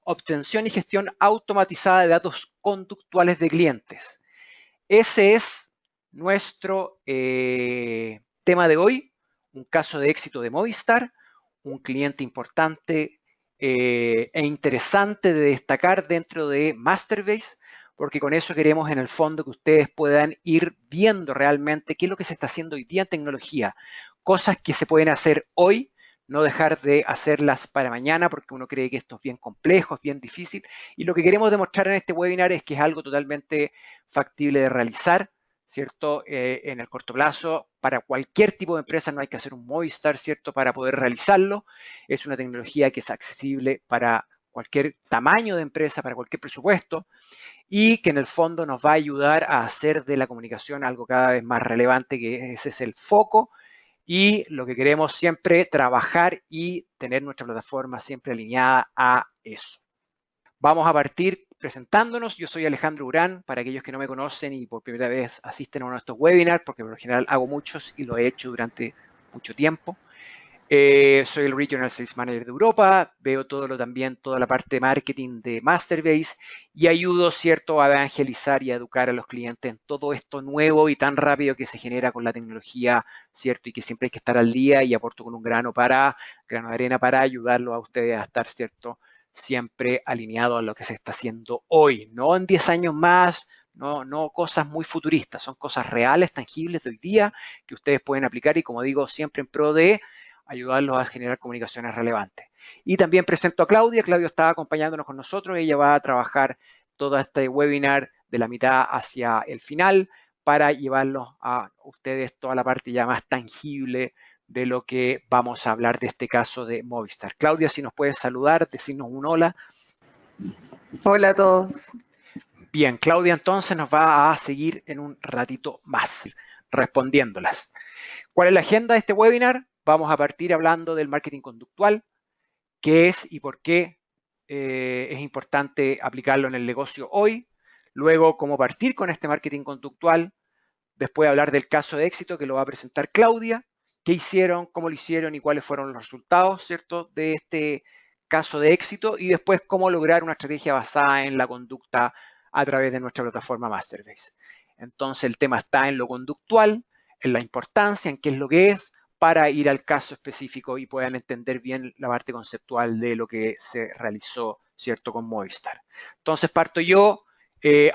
obtención y gestión automatizada de datos conductuales de clientes. Ese es nuestro tema de hoy, un caso de éxito de Movistar, un cliente importante e interesante de destacar dentro de Masterbase, porque con eso queremos en el fondo que ustedes puedan ir viendo realmente qué es lo que se está haciendo hoy día en tecnología, cosas que se pueden hacer hoy, no dejar de hacerlas para mañana, porque uno cree que esto es bien complejo, es bien difícil, y lo que queremos demostrar en este webinar es que es algo totalmente factible de realizar, ¿cierto? En el corto plazo, para cualquier tipo de empresa no hay que hacer un Movistar, ¿cierto? Para poder realizarlo. Es una tecnología que es accesible para cualquier tamaño de empresa, para cualquier presupuesto, y que en el fondo nos va a ayudar a hacer de la comunicación algo cada vez más relevante, que ese es el foco, y lo que queremos siempre trabajar y tener nuestra plataforma siempre alineada a eso. Vamos a partir presentándonos. Yo soy Alejandro Urán, para aquellos que no me conocen y por primera vez asisten a uno de estos webinars, porque por lo general hago muchos y lo he hecho durante mucho tiempo. Soy el Regional Sales Manager de Europa, veo también toda la parte de marketing de Masterbase y ayudo, ¿cierto?, a evangelizar y a educar a los clientes en todo esto nuevo y tan rápido que se genera con la tecnología, ¿cierto? Y que siempre hay que estar al día, y aporto con un grano de arena para ayudarlos a ustedes a estar, ¿cierto?, siempre alineados a lo que se está haciendo hoy, no en 10 años más, no cosas muy futuristas, son cosas reales, tangibles de hoy día que ustedes pueden aplicar y, como digo, siempre en pro de ayudarlos a generar comunicaciones relevantes. Y también presento a Claudia. Claudia está acompañándonos con nosotros. Ella va a trabajar todo este webinar de la mitad hacia el final para llevarlos a ustedes toda la parte ya más tangible de lo que vamos a hablar de este caso de Movistar. Claudia, si nos puedes saludar, decirnos un hola. Hola a todos. Bien, Claudia entonces nos va a seguir en un ratito más respondiéndolas. ¿Cuál es la agenda de este webinar? Vamos a partir hablando del marketing conductual, qué es y por qué es importante aplicarlo en el negocio hoy. Luego, cómo partir con este marketing conductual. Después hablar del caso de éxito que lo va a presentar Claudia. ¿Qué hicieron, cómo lo hicieron y cuáles fueron los resultados, ¿cierto?, de este caso de éxito. Y después cómo lograr una estrategia basada en la conducta a través de nuestra plataforma Masterbase. Entonces el tema está en lo conductual, en la importancia, en qué es lo que es, para ir al caso específico y puedan entender bien la parte conceptual de lo que se realizó, ¿cierto?, con Movistar. Entonces parto yo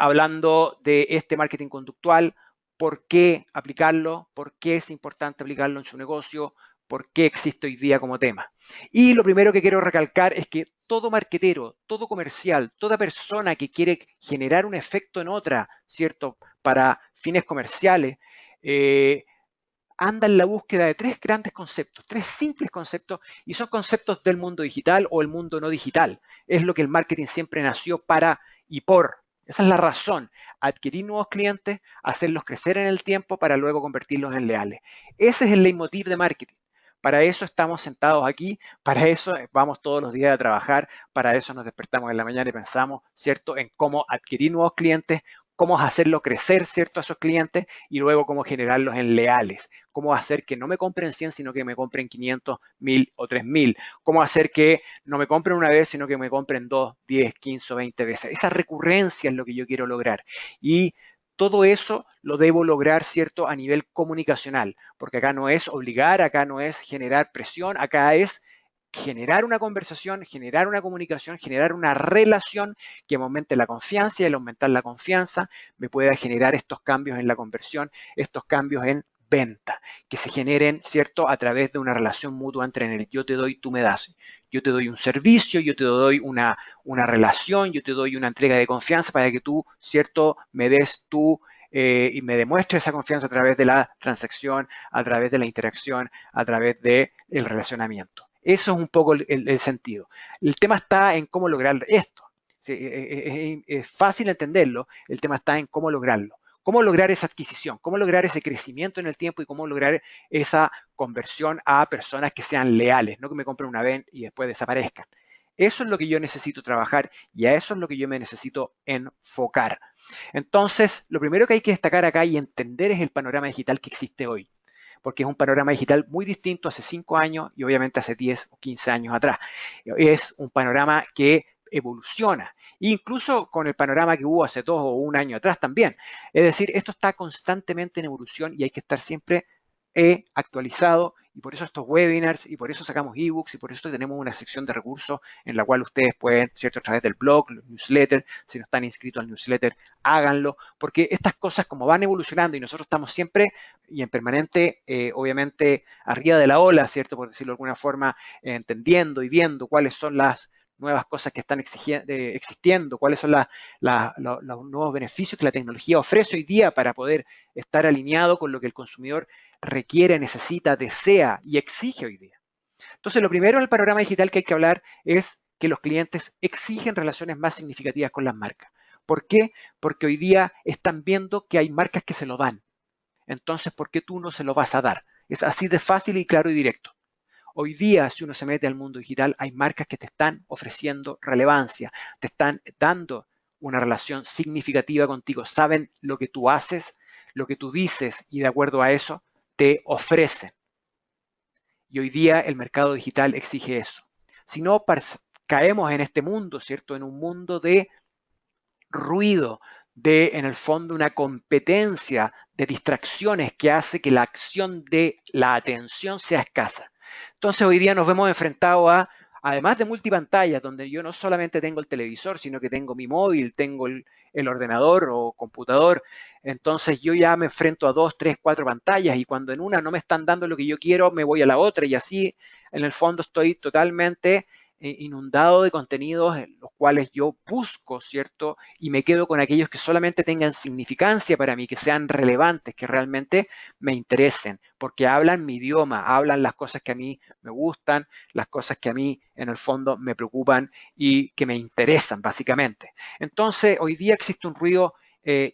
hablando de este marketing conductual, por qué aplicarlo, por qué es importante aplicarlo en su negocio, por qué existe hoy día como tema. Y lo primero que quiero recalcar es que todo marketero, todo comercial, toda persona que quiere generar un efecto en otra, ¿cierto?, para fines comerciales, anda en la búsqueda de tres grandes conceptos, tres simples conceptos, y son conceptos del mundo digital o el mundo no digital. Es lo que el marketing siempre nació para y por. Esa es la razón, adquirir nuevos clientes, hacerlos crecer en el tiempo para luego convertirlos en leales. Ese es el leitmotiv de marketing. Para eso estamos sentados aquí, para eso vamos todos los días a trabajar, para eso nos despertamos en la mañana y pensamos, ¿cierto?, en cómo adquirir nuevos clientes, cómo hacerlo crecer, ¿cierto?, a esos clientes y luego cómo generarlos en leales. Cómo hacer que no me compren 100, sino que me compren 500, 1000 o 3000. Cómo hacer que no me compren una vez, sino que me compren 2, 10, 15 o 20 veces. Esa recurrencia es lo que yo quiero lograr. Y todo eso lo debo lograr, ¿cierto?, a nivel comunicacional, porque acá no es obligar, acá no es generar presión, acá es generar una conversación, generar una comunicación, generar una relación que me aumente la confianza, y al aumentar la confianza me pueda generar estos cambios en la conversión, estos cambios en venta, que se generen, ¿cierto?, a través de una relación mutua entre el yo te doy, tú me das. Yo te doy un servicio, yo te doy una relación, yo te doy una entrega de confianza para que tú, ¿cierto?, me des tú y me demuestres esa confianza a través de la transacción, a través de la interacción, a través del relacionamiento. Eso es un poco el sentido. El tema está en cómo lograr esto. Sí, es fácil entenderlo, el tema está en cómo lograrlo. Cómo lograr esa adquisición, cómo lograr ese crecimiento en el tiempo y cómo lograr esa conversión a personas que sean leales, no que me compren una vez y después desaparezcan. Eso es lo que yo necesito trabajar y a eso es lo que yo me necesito enfocar. Entonces, lo primero que hay que destacar acá y entender es el panorama digital que existe hoy, porque es un panorama digital muy distinto hace 5 años y obviamente hace 10 o 15 años atrás. Es un panorama que evoluciona. Incluso con el panorama que hubo hace 2 o 1 año atrás también. Es decir, esto está constantemente en evolución y hay que estar siempre actualizado, y por eso estos webinars, y por eso sacamos ebooks, y por eso tenemos una sección de recursos en la cual ustedes pueden, ¿cierto?, a través del blog, los newsletters, si no están inscritos al newsletter, háganlo, porque estas cosas como van evolucionando y nosotros estamos siempre y en permanente, obviamente, arriba de la ola, ¿cierto?, por decirlo de alguna forma, entendiendo y viendo cuáles son las nuevas cosas que están existiendo, cuáles son los nuevos beneficios que la tecnología ofrece hoy día para poder estar alineado con lo que el consumidor requiere, necesita, desea y exige hoy día. Entonces, lo primero en el panorama digital que hay que hablar es que los clientes exigen relaciones más significativas con las marcas. ¿Por qué? Porque hoy día están viendo que hay marcas que se lo dan. Entonces, ¿por qué tú no se lo vas a dar? Es así de fácil y claro y directo. Hoy día, si uno se mete al mundo digital, hay marcas que te están ofreciendo relevancia, te están dando una relación significativa contigo, saben lo que tú haces, lo que tú dices y de acuerdo a eso te ofrecen. Y hoy día el mercado digital exige eso. Si no, caemos en este mundo, ¿cierto? En un mundo de ruido, de, en el fondo, una competencia de distracciones que hace que la acción de la atención sea escasa. Entonces, hoy día nos vemos enfrentados a, además de multipantallas, donde yo no solamente tengo el televisor, sino que tengo mi móvil, tengo el ordenador o computador. Entonces, yo ya me enfrento a 2, 3, 4 pantallas y cuando en una no me están dando lo que yo quiero, me voy a la otra y así, en el fondo, estoy totalmente inundado de contenidos en los cuales yo busco, ¿cierto? Y me quedo con aquellos que solamente tengan significancia para mí, que sean relevantes, que realmente me interesen, porque hablan mi idioma, hablan las cosas que a mí me gustan, las cosas que a mí en el fondo me preocupan y que me interesan, básicamente. Entonces, hoy día existe un ruido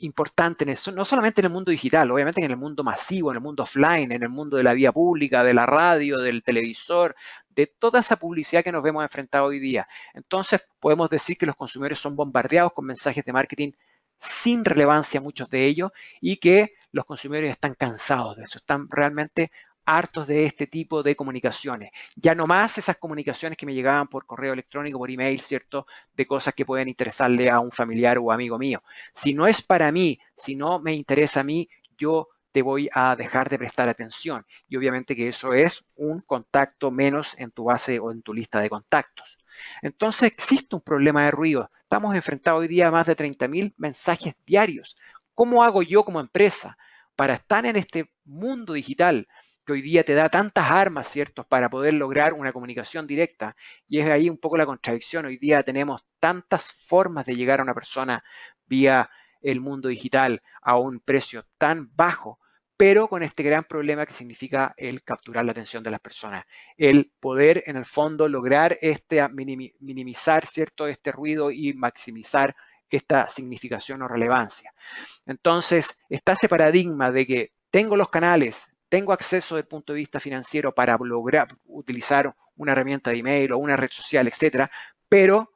importante en eso, no solamente en el mundo digital, obviamente en el mundo masivo, en el mundo offline, en el mundo de la vía pública, de la radio, del televisor, de toda esa publicidad que nos vemos enfrentados hoy día. Entonces, podemos decir que los consumidores son bombardeados con mensajes de marketing sin relevancia, muchos de ellos, y que los consumidores están cansados de eso, están realmente hartos de este tipo de comunicaciones. Ya no más esas comunicaciones que me llegaban por correo electrónico, por email, ¿cierto? De cosas que pueden interesarle a un familiar o amigo mío. Si no es para mí, si no me interesa a mí, yo te voy a dejar de prestar atención. Y obviamente que eso es un contacto menos en tu base o en tu lista de contactos. Entonces existe un problema de ruido. Estamos enfrentados hoy día a más de 30.000 mensajes diarios. ¿Cómo hago yo como empresa para estar en este mundo digital que hoy día te da tantas armas, ¿cierto?, para poder lograr una comunicación directa? Y es ahí un poco la contradicción. Hoy día tenemos tantas formas de llegar a una persona vía el mundo digital a un precio tan bajo, pero con este gran problema que significa el capturar la atención de las personas, el poder en el fondo lograr minimizar, ¿cierto?, este ruido y maximizar esta significación o relevancia. Entonces, está ese paradigma de que tengo los canales, tengo acceso desde el punto de vista financiero para lograr utilizar una herramienta de email o una red social, etcétera, pero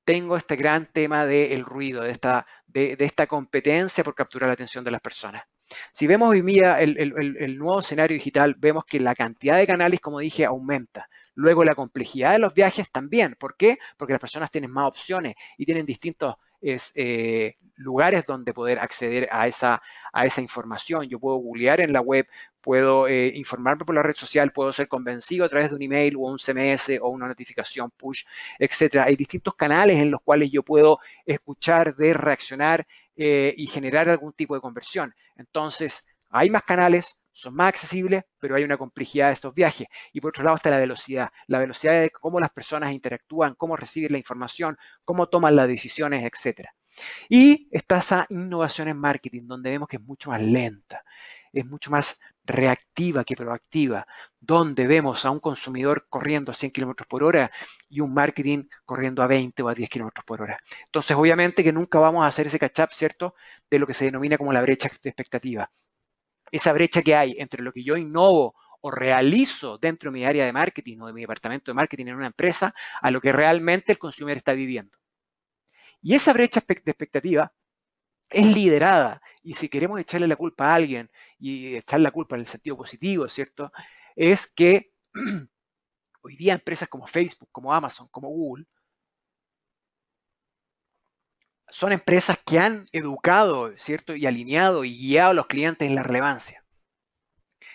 tengo este gran tema del ruido, de esta competencia por capturar la atención de las personas. Si vemos hoy día el nuevo escenario digital, vemos que la cantidad de canales, como dije, aumenta. Luego la complejidad de los viajes también. ¿Por qué? Porque las personas tienen más opciones y tienen distintos lugares donde poder acceder a esa información. Yo puedo googlear en la web, puedo informarme por la red social, puedo ser convencido a través de un email o un SMS o una notificación push, etcétera. Hay distintos canales en los cuales yo puedo escuchar, ver, reaccionar y generar algún tipo de conversión. Entonces, hay más canales, son más accesibles, pero hay una complejidad de estos viajes. Y por otro lado está la velocidad de cómo las personas interactúan, cómo reciben la información, cómo toman las decisiones, etcétera. Y está esa innovación en marketing, donde vemos que es mucho más lenta, es mucho más reactiva que proactiva, donde vemos a un consumidor corriendo a 100 kilómetros por hora y un marketing corriendo a 20 o a 10 kilómetros por hora. Entonces, obviamente que nunca vamos a hacer ese catch-up, ¿cierto?, de lo que se denomina como la brecha de expectativa. Esa brecha que hay entre lo que yo innovo o realizo dentro de mi área de marketing o de mi departamento de marketing en una empresa a lo que realmente el consumidor está viviendo. Y esa brecha de expectativa es liderada, y si queremos echarle la culpa a alguien, y echar la culpa en el sentido positivo, ¿cierto?, es que hoy día empresas como Facebook, como Amazon, como Google, son empresas que han educado, ¿cierto? Y alineado y guiado a los clientes en la relevancia.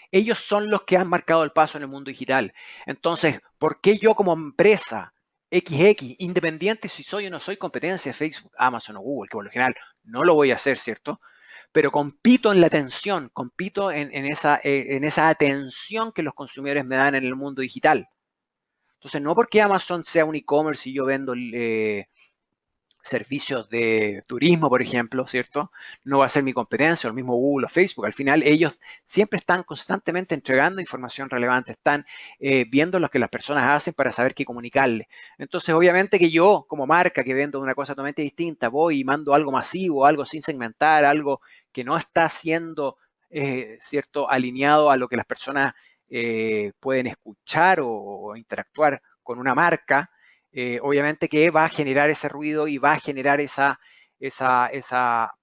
Ellos son los que han marcado el paso en el mundo digital. Entonces, ¿por qué yo como empresa XX, independiente si soy o no soy competencia de Facebook, Amazon o Google, que por lo general no lo voy a hacer, ¿cierto? Pero compito en la atención, compito en esa atención que los consumidores me dan en el mundo digital. Entonces, no porque Amazon sea un e-commerce y yo vendo servicios de turismo, por ejemplo, ¿cierto? No va a ser mi competencia, o el mismo Google o Facebook. Al final, ellos siempre están constantemente entregando información relevante, están viendo lo que las personas hacen para saber qué comunicarle. Entonces, obviamente que yo, como marca que vendo una cosa totalmente distinta, voy y mando algo masivo, algo sin segmentar, algo que no está siendo, ¿cierto?, alineado a lo que las personas pueden escuchar o interactuar con una marca. Obviamente que va a generar ese ruido y va a generar esa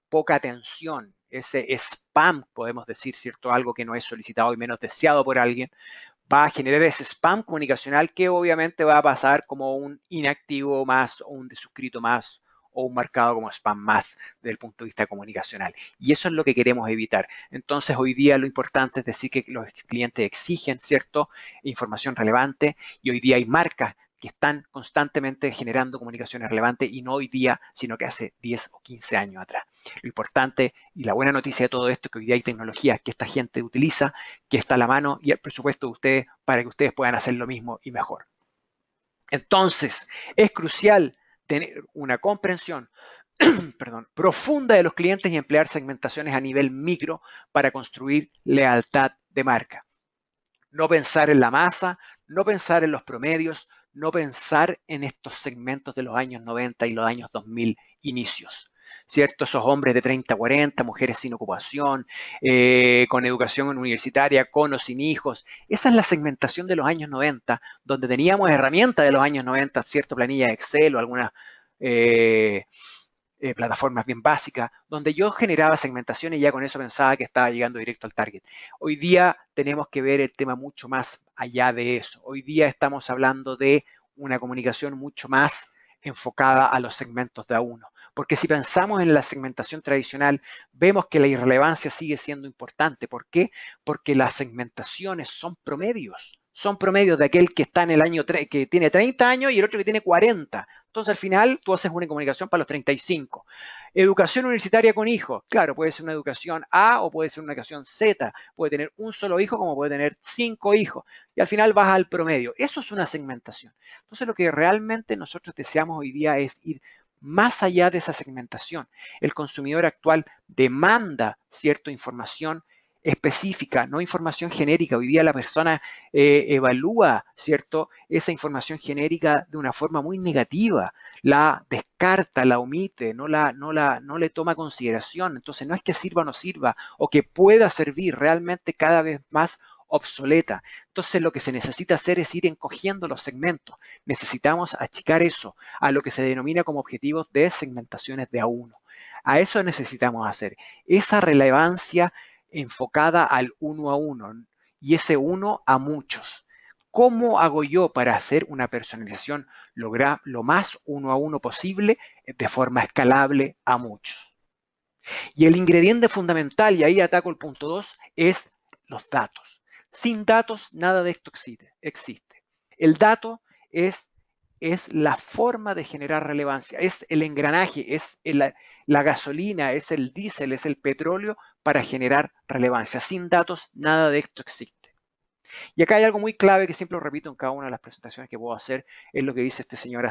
poca atención, ese spam, podemos decir, ¿cierto? Algo que no es solicitado y menos deseado por alguien, va a generar ese spam comunicacional que obviamente va a pasar como un inactivo más o un desuscrito más o un marcado como spam más desde el punto de vista comunicacional. Y eso es lo que queremos evitar. Entonces, hoy día lo importante es decir que los clientes exigen, ¿cierto?, información relevante, y hoy día hay marcas que están constantemente generando comunicaciones relevantes, y no hoy día, sino que hace 10 o 15 años atrás. Lo importante y la buena noticia de todo esto es que hoy día hay tecnologías que esta gente utiliza, que está a la mano y el presupuesto de ustedes para que ustedes puedan hacer lo mismo y mejor. Entonces, es crucial tener una comprensión profunda de los clientes y emplear segmentaciones a nivel micro para construir lealtad de marca. No pensar en la masa, no pensar en los promedios, no pensar en estos segmentos de los años 90 y los años 2000 inicios, ¿cierto? Esos hombres de 30 a 40, mujeres sin ocupación, con educación universitaria, con o sin hijos. Esa es la segmentación de los años 90, donde teníamos herramientas de los años 90, ¿cierto? Planilla de Excel o algunas plataformas bien básicas, donde yo generaba segmentaciones y ya con eso pensaba que estaba llegando directo al target. Hoy día tenemos que ver el tema mucho más allá de eso. Hoy día estamos hablando de una comunicación mucho más enfocada a los segmentos de a uno. Porque si pensamos en la segmentación tradicional, vemos que la irrelevancia sigue siendo importante. ¿Por qué? Porque las segmentaciones son promedios. Son promedios de aquel que está en el año que tiene 30 años y el otro que tiene 40. Entonces, al final, tú haces una comunicación para los 35. Educación universitaria con hijos. Claro, puede ser una educación A o puede ser una educación Z. Puede tener un solo hijo como puede tener 5 hijos. Y al final vas al promedio. Eso es una segmentación. Entonces, lo que realmente nosotros deseamos hoy día es ir más allá de esa segmentación. El consumidor actual demanda cierta información específica, no información genérica. Hoy día la persona evalúa, ¿cierto?, esa información genérica de una forma muy negativa, la descarta, la omite, no le toma consideración. Entonces, no es que sirva o no sirva, o que pueda servir, realmente cada vez más obsoleta. Entonces, lo que se necesita hacer es ir encogiendo los segmentos. Necesitamos achicar eso a lo que se denomina como objetivos de segmentaciones de A1. A eso necesitamos hacer. Esa relevancia enfocada al uno a uno y ese uno a muchos. ¿Cómo hago yo para hacer una personalización, lograr lo más uno a uno posible de forma escalable a muchos? Y el ingrediente fundamental, y ahí ataco el punto 2, es los datos. Sin datos, nada de esto existe. El dato es la forma de generar relevancia, es el engranaje, es la gasolina, es el diésel, es el petróleo para generar relevancia. Sin datos, nada de esto existe. Y acá hay algo muy clave que siempre lo repito en cada una de las presentaciones que puedo hacer, es lo que dice este señor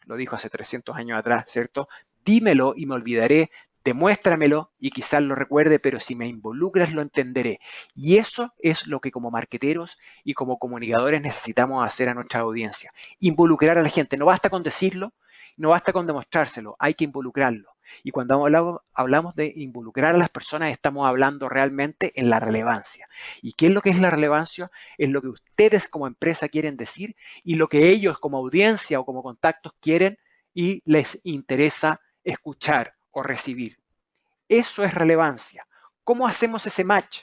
lo dijo hace 300 años atrás, ¿cierto? Dímelo y me olvidaré, demuéstramelo y quizás lo recuerde, pero si me involucras lo entenderé. Y eso es lo que como marqueteros y como comunicadores necesitamos hacer a nuestra audiencia. Involucrar a la gente. No basta con decirlo, no basta con demostrárselo, hay que involucrarlo. Y cuando hablamos de involucrar a las personas, estamos hablando realmente en la relevancia. ¿Y qué es lo que es la relevancia? Es lo que ustedes como empresa quieren decir y lo que ellos como audiencia o como contactos quieren y les interesa escuchar o recibir. Eso es relevancia. ¿Cómo hacemos ese match?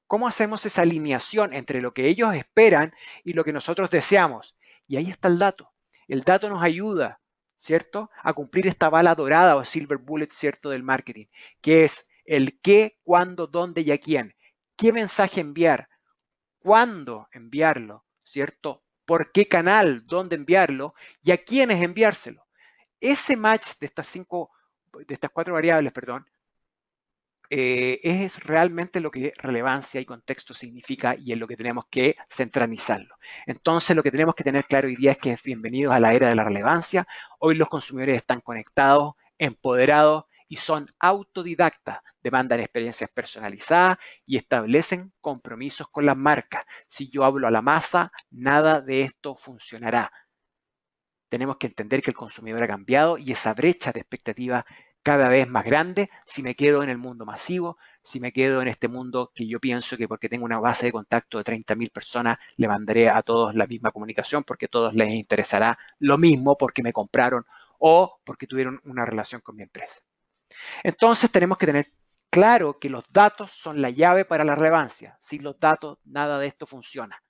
¿Cómo hacemos esa alineación entre lo que ellos esperan y lo que nosotros deseamos? Y ahí está el dato. El dato nos ayuda ¿cierto? A cumplir esta bala dorada o silver bullet, ¿cierto? Del marketing, que es el qué, cuándo, dónde y a quién. ¿Qué mensaje enviar? ¿Cuándo enviarlo? ¿Cierto? ¿Por qué canal? ¿Dónde enviarlo? ¿Y a quiénes enviárselo? Ese match de estas cuatro variables, perdón, es realmente lo que relevancia y contexto significa y es lo que tenemos que centralizarlo. Entonces, lo que tenemos que tener claro hoy día es que es bienvenidos a la era de la relevancia. Hoy los consumidores están conectados, empoderados y son autodidactas, demandan experiencias personalizadas y establecen compromisos con las marcas. Si yo hablo a la masa, nada de esto funcionará. Tenemos que entender que el consumidor ha cambiado y esa brecha de expectativa cada vez más grande si me quedo en el mundo masivo, si me quedo en este mundo que yo pienso que porque tengo una base de contacto de 30.000 personas le mandaré a todos la misma comunicación porque a todos les interesará lo mismo porque me compraron o porque tuvieron una relación con mi empresa. Entonces tenemos que tener claro que los datos son la llave para la relevancia. Sin los datos nada de esto funciona.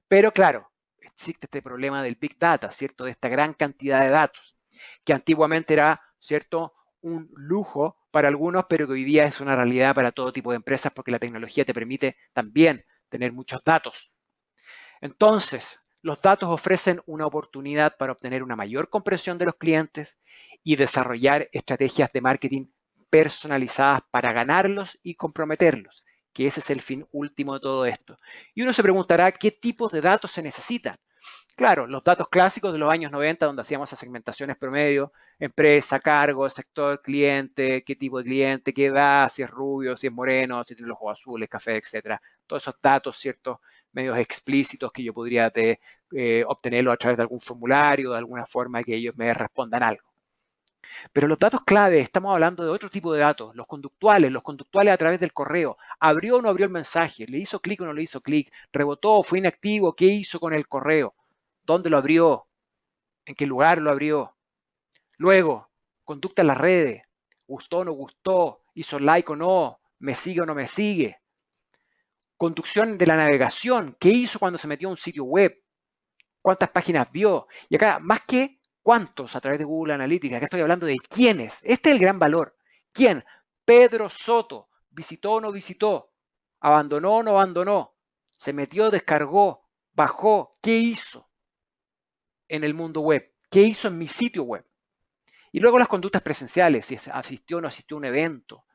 Pero claro, existe este problema del Big Data, ¿cierto? De esta gran cantidad de datos, que antiguamente era, ¿cierto? Un lujo para algunos, pero que hoy día es una realidad para todo tipo de empresas porque la tecnología te permite también tener muchos datos. Entonces, los datos ofrecen una oportunidad para obtener una mayor comprensión de los clientes y desarrollar estrategias de marketing personalizadas para ganarlos y comprometerlos, que ese es el fin último de todo esto. Y uno se preguntará qué tipos de datos se necesitan. Claro, los datos clásicos de los años 90, donde hacíamos esas segmentaciones promedio, empresa, cargo, sector, cliente, qué tipo de cliente, qué edad, si es rubio, si es moreno, si tiene los ojos azules, café, etcétera. Todos esos datos, ¿cierto? Medios explícitos que yo podría obtenerlos a través de algún formulario, de alguna forma que ellos me respondan algo. Pero los datos clave, estamos hablando de otro tipo de datos, los conductuales a través del correo. ¿Abrió o no abrió el mensaje? ¿Le hizo clic o no le hizo clic? ¿Rebotó? ¿Fue inactivo? ¿Qué hizo con el correo? ¿Dónde lo abrió? ¿En qué lugar lo abrió? Luego, conducta en las redes. ¿Gustó o no gustó? ¿Hizo like o no? ¿Me sigue o no me sigue? Conducción de la navegación. ¿Qué hizo cuando se metió a un sitio web? ¿Cuántas páginas vio? Y acá, más que cuántos a través de Google Analytics, acá estoy hablando de quiénes. Este es el gran valor. ¿Quién? Pedro Soto. ¿Visitó o no visitó? ¿Abandonó o no abandonó? ¿Se metió, descargó, bajó? ¿Qué hizo en el mundo web? ¿Qué hizo en mi sitio web? Y luego las conductas presenciales, si asistió o no asistió a un evento,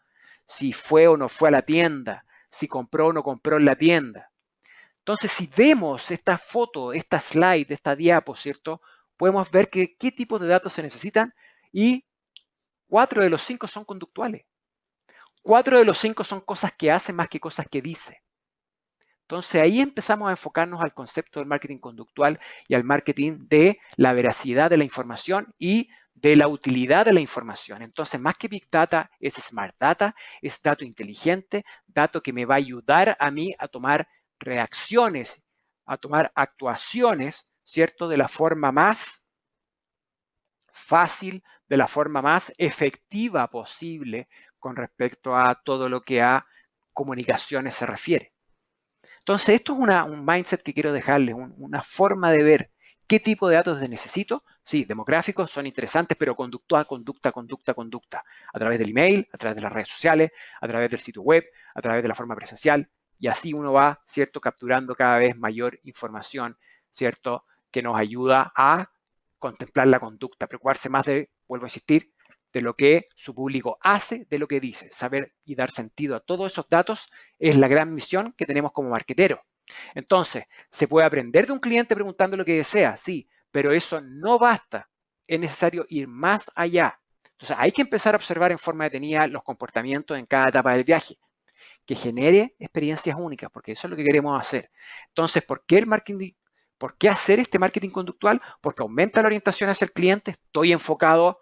si fue o no fue a la tienda, si compró o no compró en la tienda. Entonces, si vemos esta foto, esta slide, esta diapo, ¿cierto? Podemos ver qué tipos de datos se necesitan y 4 de los 5 son conductuales. 4 de los 5 son cosas que hace más que cosas que dice. Entonces, ahí empezamos a enfocarnos al concepto del marketing conductual y al marketing de la veracidad de la información y de la utilidad de la información. Entonces, más que Big Data, es Smart Data, es dato inteligente, dato que me va a ayudar a mí a tomar reacciones, a tomar actuaciones, ¿cierto? De la forma más fácil, de la forma más efectiva posible con respecto a todo lo que a comunicaciones se refiere. Entonces, esto es un mindset que quiero dejarles, una forma de ver qué tipo de datos necesito. Sí, demográficos son interesantes, pero conducta. A través del email, a través de las redes sociales, a través del sitio web, a través de la forma presencial. Y así uno va, ¿cierto?, capturando cada vez mayor información, ¿cierto?, que nos ayuda a contemplar la conducta, preocuparse más de, vuelvo a insistir, de lo que su público hace, de lo que dice. Saber y dar sentido a todos esos datos es la gran misión que tenemos como marqueteros. Entonces, ¿se puede aprender de un cliente preguntando lo que desea? Sí, pero eso no basta. Es necesario ir más allá. Entonces, hay que empezar a observar en forma detenida los comportamientos en cada etapa del viaje, que genere experiencias únicas, porque eso es lo que queremos hacer. Entonces, ¿por qué hacer este marketing conductual? Porque aumenta la orientación hacia el cliente, estoy enfocado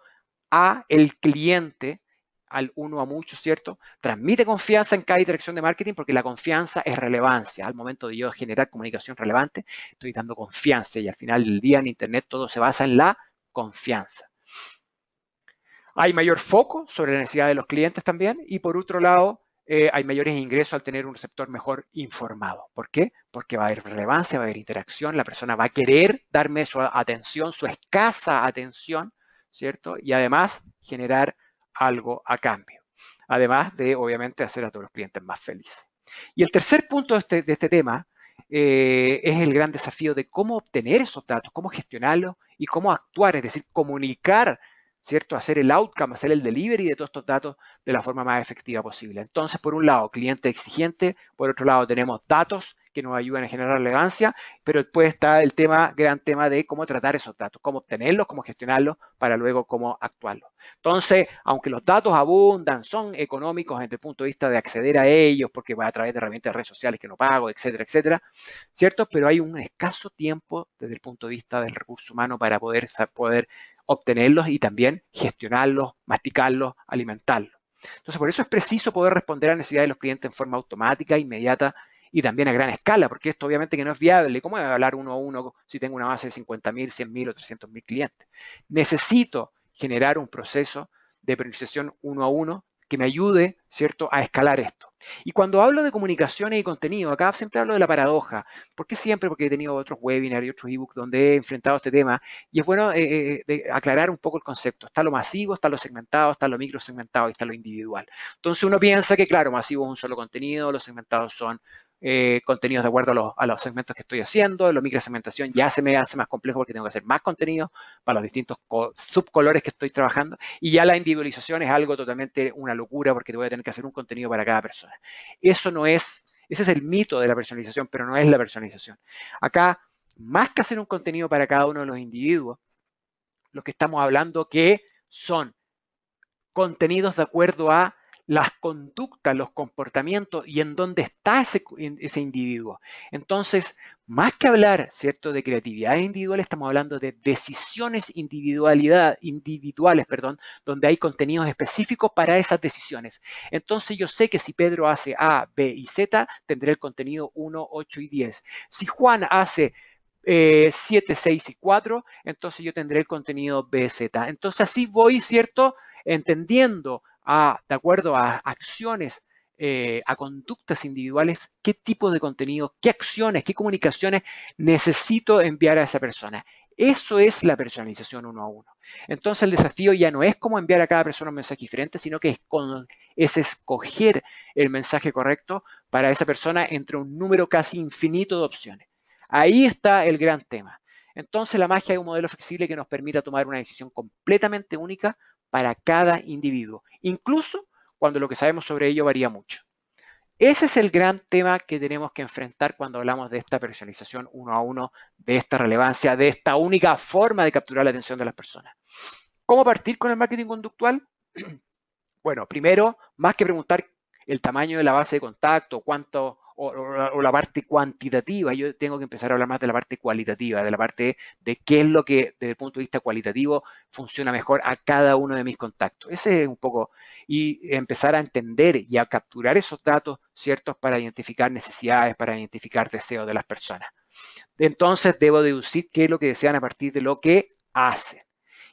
a el cliente, al uno a muchos, ¿cierto? Transmite confianza en cada interacción de marketing porque la confianza es relevancia. Al momento de yo generar comunicación relevante, estoy dando confianza y al final del día en Internet todo se basa en la confianza. Hay mayor foco sobre la necesidad de los clientes también y por otro lado, hay mayores ingresos al tener un receptor mejor informado. ¿Por qué? Porque va a haber relevancia, va a haber interacción, la persona va a querer darme su atención, su escasa atención, ¿cierto? Y además generar algo a cambio. Además de, obviamente, hacer a todos los clientes más felices. Y el tercer punto de este tema es el gran desafío de cómo obtener esos datos, cómo gestionarlos y cómo actuar, es decir, comunicar, ¿cierto? Hacer el outcome, hacer el delivery de todos estos datos de la forma más efectiva posible. Entonces, por un lado, cliente exigente, por otro lado, tenemos datos que nos ayudan a generar relevancia, pero después está el gran tema de cómo tratar esos datos, cómo obtenerlos, cómo gestionarlos, para luego cómo actuarlos. Entonces, aunque los datos abundan, son económicos desde el punto de vista de acceder a ellos, porque va a través de herramientas de redes sociales que no pago, etcétera, etcétera, ¿cierto? Pero hay un escaso tiempo desde el punto de vista del recurso humano para poder obtenerlos y también gestionarlos, masticarlos, alimentarlos. Entonces, por eso es preciso poder responder a las necesidades de los clientes en forma automática, inmediata y también a gran escala, porque esto obviamente que no es viable. ¿Cómo voy a hablar uno a uno si tengo una base de 50.000, 100.000 o 300.000 clientes? Necesito generar un proceso de priorización uno a uno que me ayude, ¿cierto?, a escalar esto. Y cuando hablo de comunicaciones y contenido, acá siempre hablo de la paradoja. ¿Por qué siempre? Porque he tenido otros webinars y otros ebooks donde he enfrentado este tema y es bueno aclarar un poco el concepto. Está lo masivo, está lo segmentado, está lo microsegmentado y está lo individual. Entonces uno piensa que, claro, masivo es un solo contenido, los segmentados son contenidos de acuerdo a los segmentos que estoy haciendo. La microsegmentación ya se me hace más complejo porque tengo que hacer más contenido para los distintos subcolores que estoy trabajando. Y ya la individualización es algo totalmente una locura porque te voy a tener que hacer un contenido para cada persona. Eso no es, ese es el mito de la personalización, pero no es la personalización. Acá, más que hacer un contenido para cada uno de los individuos, lo que estamos hablando que son contenidos de acuerdo a las conductas, los comportamientos y en dónde está ese individuo. Entonces, más que hablar, ¿cierto?, de creatividades individuales, estamos hablando de decisiones individuales, donde hay contenidos específicos para esas decisiones. Entonces, yo sé que si Pedro hace A, B y Z, tendré el contenido 1, 8 y 10. Si Juan hace 7, 6 y 4, entonces yo tendré el contenido B, Z. Entonces, así voy, ¿cierto?, entendiendo de acuerdo a acciones, a conductas individuales, qué tipo de contenido, qué acciones, qué comunicaciones necesito enviar a esa persona. Eso es la personalización uno a uno. Entonces el desafío ya no es cómo enviar a cada persona un mensaje diferente, sino que es escoger el mensaje correcto para esa persona entre un número casi infinito de opciones. Ahí está el gran tema. Entonces la magia de un modelo flexible que nos permita tomar una decisión completamente única para cada individuo, incluso cuando lo que sabemos sobre ello varía mucho. Ese es el gran tema que tenemos que enfrentar cuando hablamos de esta personalización uno a uno, de esta relevancia, de esta única forma de capturar la atención de las personas. ¿Cómo partir con el marketing conductual? Bueno, primero, más que preguntar el tamaño de la base de contacto, cuánto o la parte cuantitativa, yo tengo que empezar a hablar más de la parte cualitativa, de la parte de qué es lo que desde el punto de vista cualitativo funciona mejor a cada uno de mis contactos. Ese es un poco, y empezar a entender y a capturar esos datos ciertos para identificar necesidades, para identificar deseos de las personas. Entonces debo deducir qué es lo que desean a partir de lo que hacen.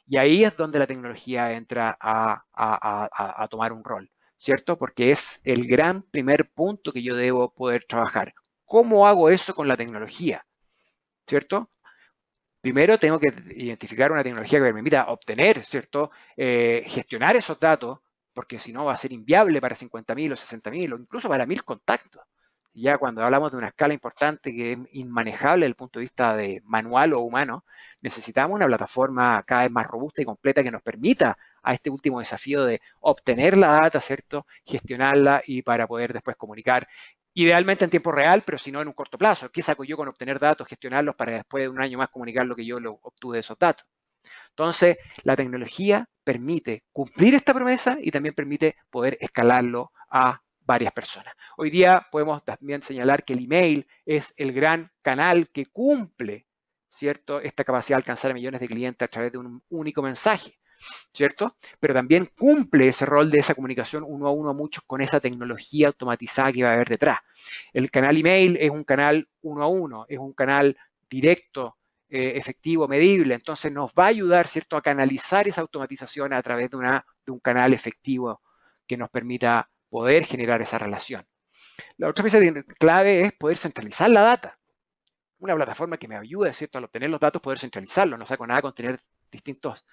Y ahí es donde la tecnología entra a tomar un rol, ¿cierto? Porque es el gran primer punto que yo debo poder trabajar. ¿Cómo hago eso con la tecnología? ¿Cierto? Primero tengo que identificar una tecnología que me permita obtener, ¿cierto? Gestionar esos datos, porque si no va a ser inviable para 50.000 o 60.000 o incluso para 1.000 contactos. Ya cuando hablamos de una escala importante que es inmanejable desde el punto de vista de manual o humano, necesitamos una plataforma cada vez más robusta y completa que nos permita a este último desafío de obtener la data, ¿cierto? Gestionarla y para poder después comunicar, idealmente en tiempo real, pero si no en un corto plazo. ¿Qué saco yo con obtener datos, gestionarlos para después de un año más comunicar lo que yo obtuve de esos datos? Entonces, la tecnología permite cumplir esta promesa y también permite poder escalarlo a varias personas. Hoy día podemos también señalar que el email es el gran canal que cumple, ¿cierto?, esta capacidad de alcanzar a millones de clientes a través de un único mensaje, ¿cierto? Pero también cumple ese rol de esa comunicación uno a uno a muchos con esa tecnología automatizada que va a haber detrás. El canal email es un canal uno a uno, es un canal directo, efectivo, medible, entonces nos va a ayudar, ¿cierto?, a canalizar esa automatización a través de un canal efectivo que nos permita poder generar esa relación. La otra pieza clave es poder centralizar la data. Una plataforma que me ayude, ¿cierto?, al obtener los datos, poder centralizarlos. No saco nada con tener distintos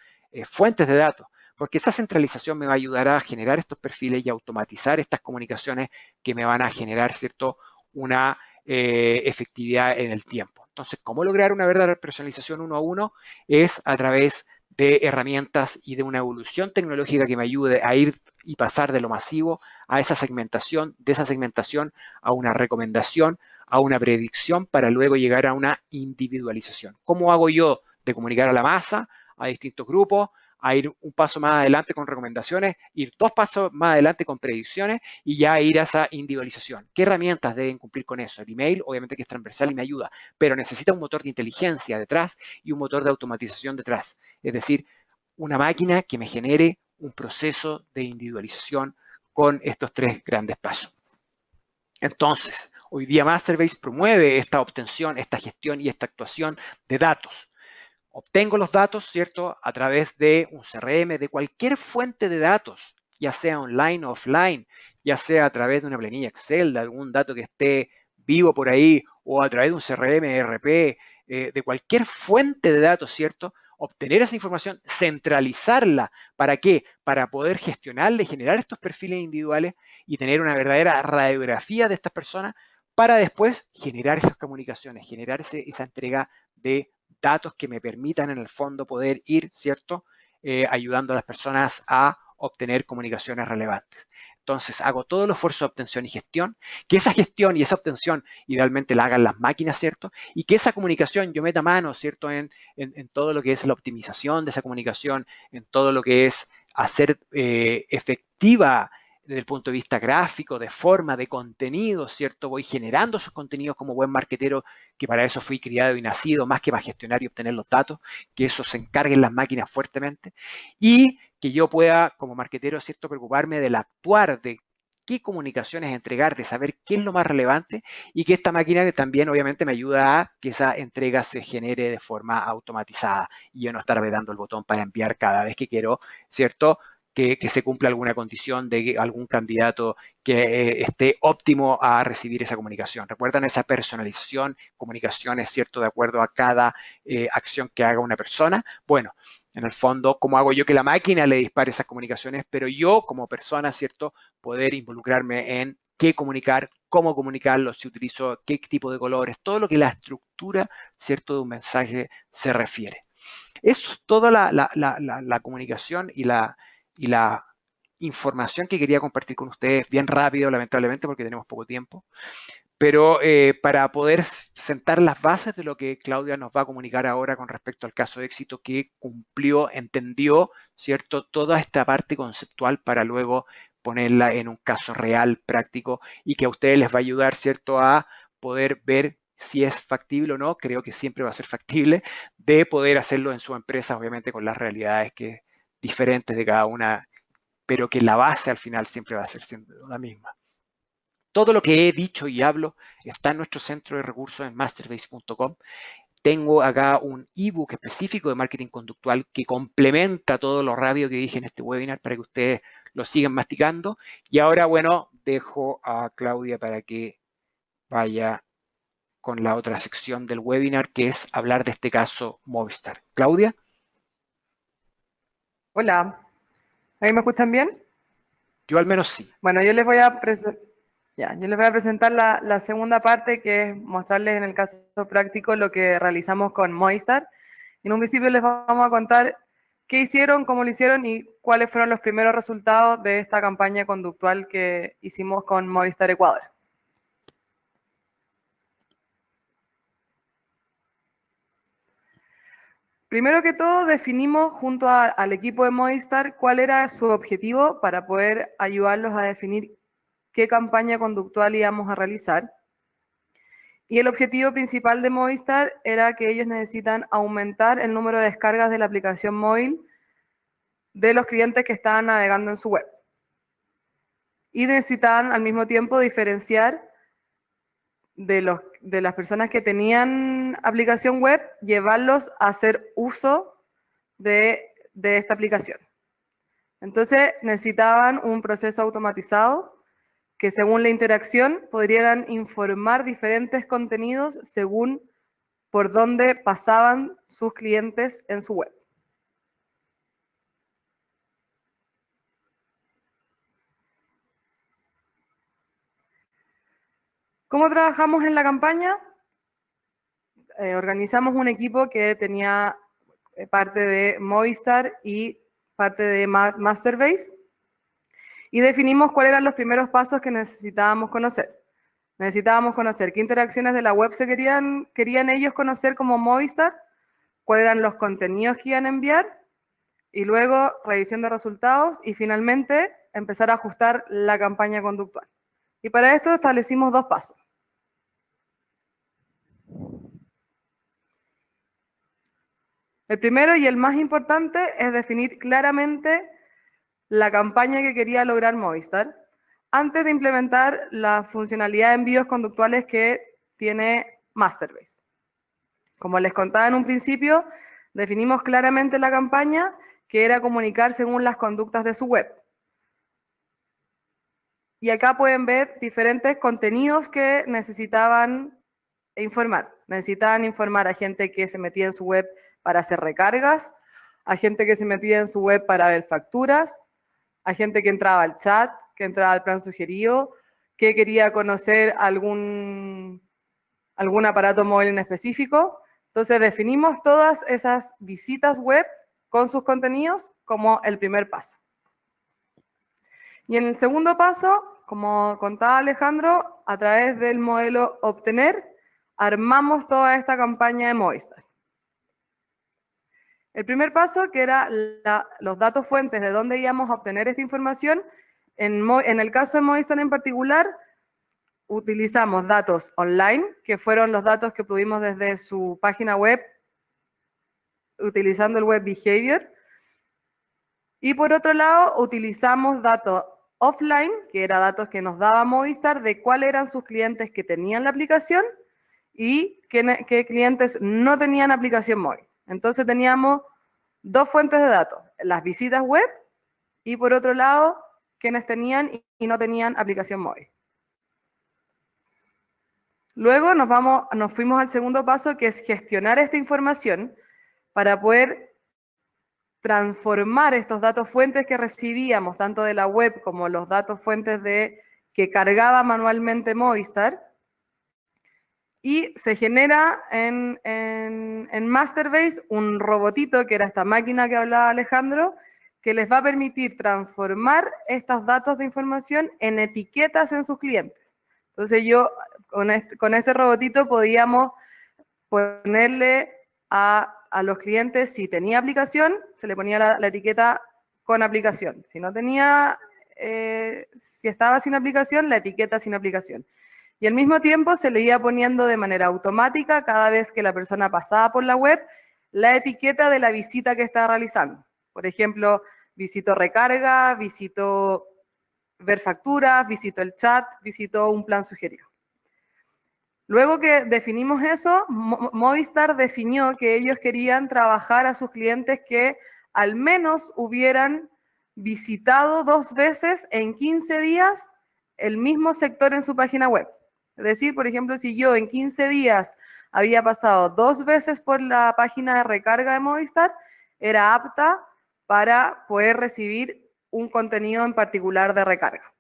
fuentes de datos, porque esa centralización me va a ayudar a generar estos perfiles y automatizar estas comunicaciones que me van a generar, ¿cierto?, una efectividad en el tiempo. Entonces, ¿cómo lograr una verdadera personalización 1 a 1? Es a través de herramientas y de una evolución tecnológica que me ayude a ir y pasar de lo masivo a esa segmentación, de esa segmentación a una recomendación, a una predicción para luego llegar a una individualización. ¿Cómo hago yo de comunicar a la masa, a distintos grupos, a ir un paso más adelante con recomendaciones, ir 2 pasos más adelante con predicciones y ya ir a esa individualización? ¿Qué herramientas deben cumplir con eso? El email, obviamente que es transversal y me ayuda, pero necesita un motor de inteligencia detrás y un motor de automatización detrás. Es decir, una máquina que me genere un proceso de individualización con estos 3 grandes pasos. Entonces, hoy día Masterbase promueve esta obtención, esta gestión y esta actuación de datos. Obtengo los datos, ¿cierto?, a través de un CRM, de cualquier fuente de datos, ya sea online o offline, ya sea a través de una planilla Excel, de algún dato que esté vivo por ahí, o a través de un CRM, ERP, de cualquier fuente de datos, ¿cierto? Obtener esa información, centralizarla. ¿Para qué? Para poder gestionarla y generar estos perfiles individuales y tener una verdadera radiografía de estas personas para después generar esas comunicaciones, generar esa entrega de datos que me permitan en el fondo poder ir, ¿cierto?, ayudando a las personas a obtener comunicaciones relevantes. Entonces, hago todo el esfuerzo de obtención y gestión, que esa gestión y esa obtención idealmente la hagan las máquinas, ¿cierto? Y que esa comunicación yo meta mano, ¿cierto?, en todo lo que es la optimización de esa comunicación, en todo lo que es hacer efectiva desde el punto de vista gráfico, de forma, de contenido, ¿cierto? Voy generando esos contenidos como buen marketero, que para eso fui criado y nacido, más que para gestionar y obtener los datos, que eso se encarguen las máquinas fuertemente, y que yo pueda, como marketero, ¿cierto?, preocuparme del actuar, de qué comunicaciones entregar, de saber qué es lo más relevante, y que esta máquina también obviamente me ayuda a que esa entrega se genere de forma automatizada y yo no estar apretando el botón para enviar cada vez que quiero, ¿cierto?, que se cumpla alguna condición de algún candidato que esté óptimo a recibir esa comunicación. ¿Recuerdan esa personalización? Comunicaciones, ¿cierto?, de acuerdo a cada acción que haga una persona. Bueno, en el fondo, ¿cómo hago yo que la máquina le dispare esas comunicaciones? Pero yo, como persona, ¿cierto?, poder involucrarme en qué comunicar, cómo comunicarlo, si utilizo qué tipo de colores, todo lo que la estructura, ¿cierto?, de un mensaje se refiere. Eso es toda la comunicación y la información que quería compartir con ustedes bien rápido, lamentablemente, porque tenemos poco tiempo, pero para poder sentar las bases de lo que Claudia nos va a comunicar ahora con respecto al caso de éxito que cumplió, entendió, ¿cierto?, toda esta parte conceptual para luego ponerla en un caso real, práctico, y que a ustedes les va a ayudar, ¿cierto?, a poder ver si es factible o no. Creo que siempre va a ser factible de poder hacerlo en su empresa, obviamente con las realidades que diferentes de cada una, pero que la base al final siempre va a ser siendo la misma. Todo lo que he dicho y hablo está en nuestro centro de recursos en masterbase.com. Tengo acá un ebook específico de marketing conductual que complementa todo lo rápido que dije en este webinar para que ustedes lo sigan masticando. Y ahora, bueno, dejo a Claudia para que vaya con la otra sección del webinar, que es hablar de este caso Movistar. Claudia. Hola, ¿ahí me escuchan bien? Yo al menos sí. Bueno, yo les voy a presentar la segunda parte, que es mostrarles en el caso práctico lo que realizamos con Movistar. En un principio les vamos a contar qué hicieron, cómo lo hicieron y cuáles fueron los primeros resultados de esta campaña conductual que hicimos con Movistar Ecuador. Primero que todo, definimos junto al equipo de Movistar cuál era su objetivo para poder ayudarlos a definir qué campaña conductual íbamos a realizar. Y el objetivo principal de Movistar era que ellos necesitan aumentar el número de descargas de la aplicación móvil de los clientes que estaban navegando en su web. Y necesitaban al mismo tiempo diferenciar de las personas que tenían aplicación web, llevarlos a hacer uso de esta aplicación. Entonces necesitaban un proceso automatizado que según la interacción podrían informar diferentes contenidos según por dónde pasaban sus clientes en su web. ¿Cómo trabajamos en la campaña? Organizamos un equipo que tenía parte de Movistar y parte de Masterbase y definimos cuáles eran los primeros pasos que necesitábamos conocer. Necesitábamos conocer qué interacciones de la web querían ellos conocer como Movistar, cuáles eran los contenidos que iban a enviar, y luego revisión de resultados, y finalmente empezar a ajustar la campaña conductual. Y para esto establecimos 2 pasos. El primero y el más importante es definir claramente la campaña que quería lograr Movistar antes de implementar la funcionalidad de envíos conductuales que tiene Masterbase. Como les contaba en un principio, definimos claramente la campaña, que era comunicar según las conductas de su web. Y acá pueden ver diferentes contenidos que necesitaban informar. Necesitaban informar a gente que se metía en su web para hacer recargas, a gente que se metía en su web para ver facturas, a gente que entraba al chat, que entraba al plan sugerido, que quería conocer algún aparato móvil en específico. Entonces definimos todas esas visitas web con sus contenidos como el primer paso. Y en el segundo paso, como contaba Alejandro, a través del modelo Obtener, armamos toda esta campaña de Movistar. El primer paso, que era los datos fuentes de dónde íbamos a obtener esta información, en el caso de Movistar en particular, utilizamos datos online, que fueron los datos que obtuvimos desde su página web, utilizando el Web Behavior. Y por otro lado, utilizamos datos offline, que eran datos que nos daba Movistar de cuáles eran sus clientes que tenían la aplicación y qué clientes no tenían aplicación móvil. Entonces teníamos 2 fuentes de datos, las visitas web y por otro lado, quienes tenían y no tenían aplicación móvil. Luego nos fuimos al segundo paso, que es gestionar esta información para poder transformar estos datos fuentes que recibíamos, tanto de la web como los datos fuentes que cargaba manualmente Movistar, y se genera en Masterbase un robotito, que era esta máquina que hablaba Alejandro, que les va a permitir transformar estos datos de información en etiquetas en sus clientes. Entonces con este robotito podíamos ponerle a los clientes, si tenía aplicación, se le ponía la etiqueta con aplicación. Si no tenía, si estaba sin aplicación, la etiqueta sin aplicación. Y al mismo tiempo se le iba poniendo de manera automática, cada vez que la persona pasaba por la web, la etiqueta de la visita que estaba realizando. Por ejemplo, visitó recarga, visitó ver facturas, visitó el chat, visitó un plan sugerido. Luego que definimos eso, Movistar definió que ellos querían trabajar a sus clientes que al menos hubieran visitado 2 veces en 15 días el mismo sector en su página web. Es decir, por ejemplo, si yo en 15 días había pasado 2 veces por la página de recarga de Movistar, era apta para poder recibir un contenido en particular de recarga.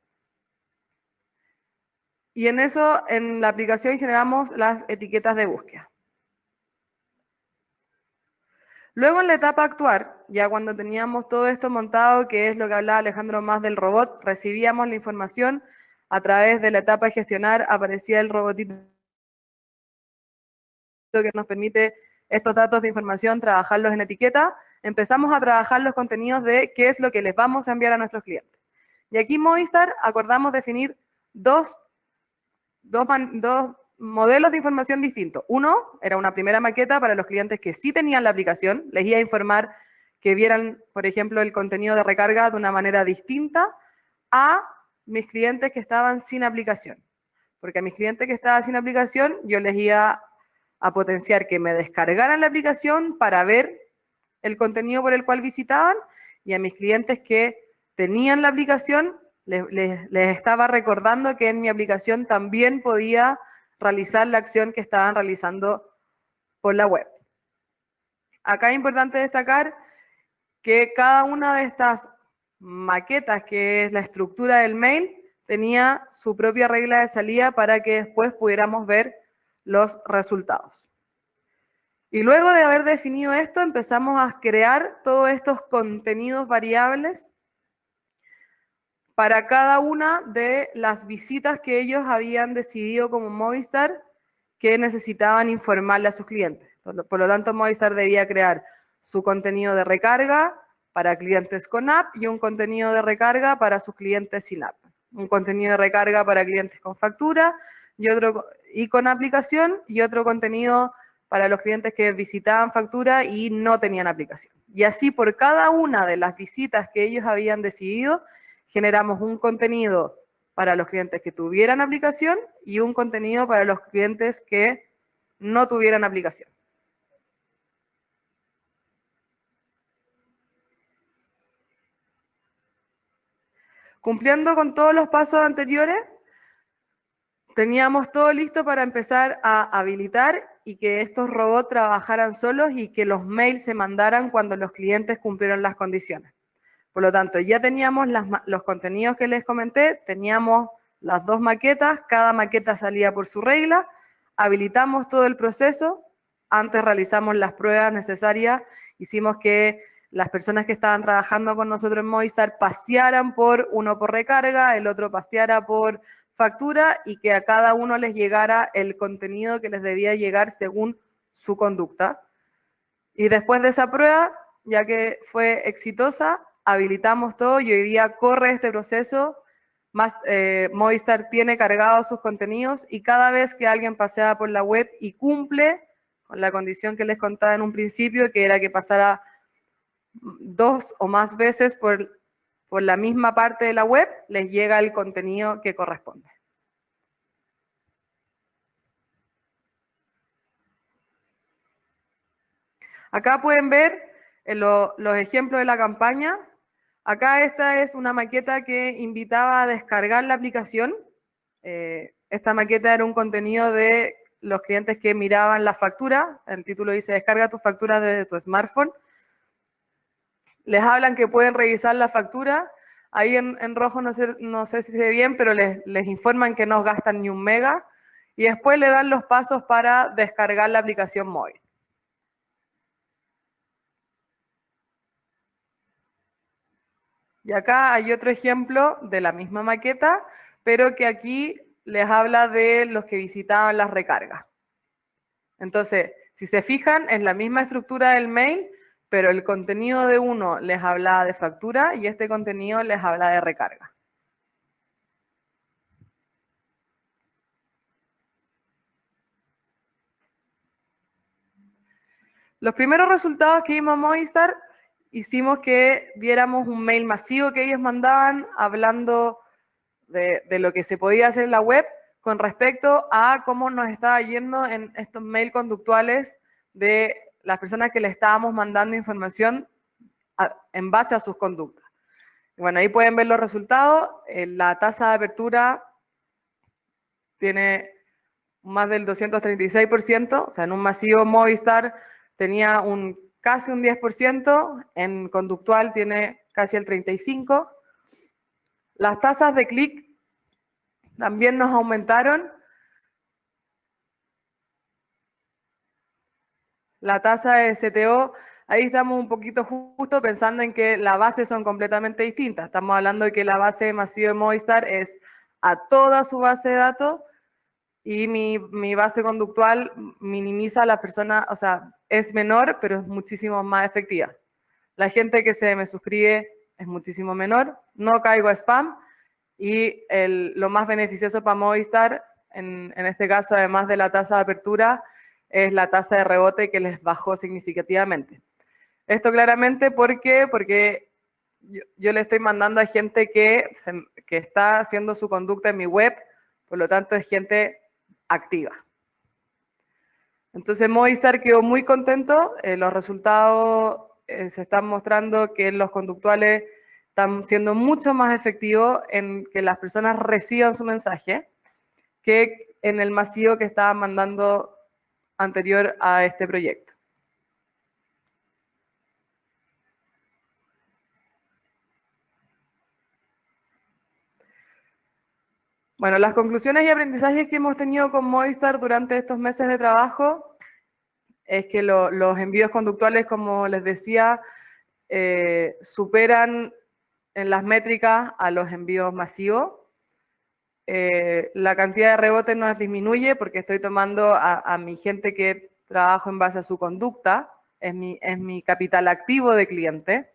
Y en eso, en la aplicación generamos las etiquetas de búsqueda. Luego en la etapa actuar, ya cuando teníamos todo esto montado, que es lo que hablaba Alejandro más del robot, recibíamos la información a través de la etapa de gestionar, aparecía el robotito que nos permite estos datos de información, trabajarlos en etiqueta. Empezamos a trabajar los contenidos de qué es lo que les vamos a enviar a nuestros clientes. Y aquí en Movistar acordamos definir dos modelos de información distintos. Uno era una primera maqueta para los clientes que sí tenían la aplicación, les iba a informar que vieran, por ejemplo, el contenido de recarga de una manera distinta a mis clientes que estaban sin aplicación. Porque a mis clientes que estaban sin aplicación, yo les iba a potenciar que me descargaran la aplicación para ver el contenido por el cual visitaban, y a mis clientes que tenían la aplicación, les estaba recordando que en mi aplicación también podía realizar la acción que estaban realizando por la web. Acá es importante destacar que cada una de estas maquetas, que es la estructura del mail, tenía su propia regla de salida para que después pudiéramos ver los resultados. Y luego de haber definido esto, empezamos a crear todos estos contenidos variables para cada una de las visitas que ellos habían decidido como Movistar que necesitaban informarle a sus clientes. Por lo tanto, Movistar debía crear su contenido de recarga para clientes con app y un contenido de recarga para sus clientes sin app. Un contenido de recarga para clientes con factura y con aplicación, y otro contenido para los clientes que visitaban factura y no tenían aplicación. Y así por cada una de las visitas que ellos habían decidido, generamos un contenido para los clientes que tuvieran aplicación y un contenido para los clientes que no tuvieran aplicación. Cumpliendo con todos los pasos anteriores, teníamos todo listo para empezar a habilitar y que estos robots trabajaran solos y que los mails se mandaran cuando los clientes cumplieron las condiciones. Por lo tanto, ya teníamos los contenidos que les comenté, teníamos las 2 maquetas, cada maqueta salía por su regla, habilitamos todo el proceso, antes realizamos las pruebas necesarias, hicimos que las personas que estaban trabajando con nosotros en Movistar pasearan uno por recarga, el otro paseara por factura y que a cada uno les llegara el contenido que les debía llegar según su conducta. Y después de esa prueba, ya que fue exitosa, habilitamos todo y hoy día corre este proceso. Movistar tiene cargados sus contenidos y cada vez que alguien pasea por la web y cumple con la condición que les contaba en un principio, que era que pasara 2 o más veces por la misma parte de la web, les llega el contenido que corresponde. Acá pueden ver los ejemplos de la campaña. Acá esta es una maqueta que invitaba a descargar la aplicación. Esta maqueta era un contenido de los clientes que miraban la factura. El título dice, descarga tu factura desde tu smartphone. Les hablan que pueden revisar la factura. Ahí en rojo no sé si se ve bien, pero les informan que no gastan ni 1 mega. Y después le dan los pasos para descargar la aplicación móvil. Y acá hay otro ejemplo de la misma maqueta, pero que aquí les habla de los que visitaban las recargas. Entonces, si se fijan, es la misma estructura del mail, pero el contenido de uno les habla de factura y este contenido les habla de recarga. Los primeros resultados que vimos en Movistar, hicimos que viéramos un mail masivo que ellos mandaban hablando de lo que se podía hacer en la web con respecto a cómo nos estaba yendo en estos mails conductuales de las personas que le estábamos mandando información en base a sus conductas. Bueno, ahí pueden ver los resultados. La tasa de apertura tiene más del 236%, o sea, en un masivo Movistar tenía casi un 10%, en conductual tiene casi el 35%. Las tasas de clic también nos aumentaron. La tasa de CTO, ahí estamos un poquito justo pensando en que las bases son completamente distintas. Estamos hablando de que la base masiva de Movistar es a toda su base de datos y mi base conductual minimiza a la persona, o sea, es menor, pero es muchísimo más efectiva. La gente que se me suscribe es muchísimo menor, no caigo a spam y lo más beneficioso para Movistar, en este caso, además de la tasa de apertura, es la tasa de rebote que les bajó significativamente. Esto claramente porque yo le estoy mandando a gente que está haciendo su conducta en mi web, por lo tanto es gente activa. Entonces Movistar quedó muy contento, los resultados se están mostrando que los conductuales están siendo mucho más efectivos en que las personas reciban su mensaje que en el masivo que estaban mandando anterior a este proyecto. Bueno, las conclusiones y aprendizajes que hemos tenido con Movistar durante estos meses de trabajo es que los envíos conductuales, como les decía, superan en las métricas a los envíos masivos. La cantidad de rebotes no disminuye porque estoy tomando a mi gente que trabajo en base a su conducta, es mi capital activo de cliente.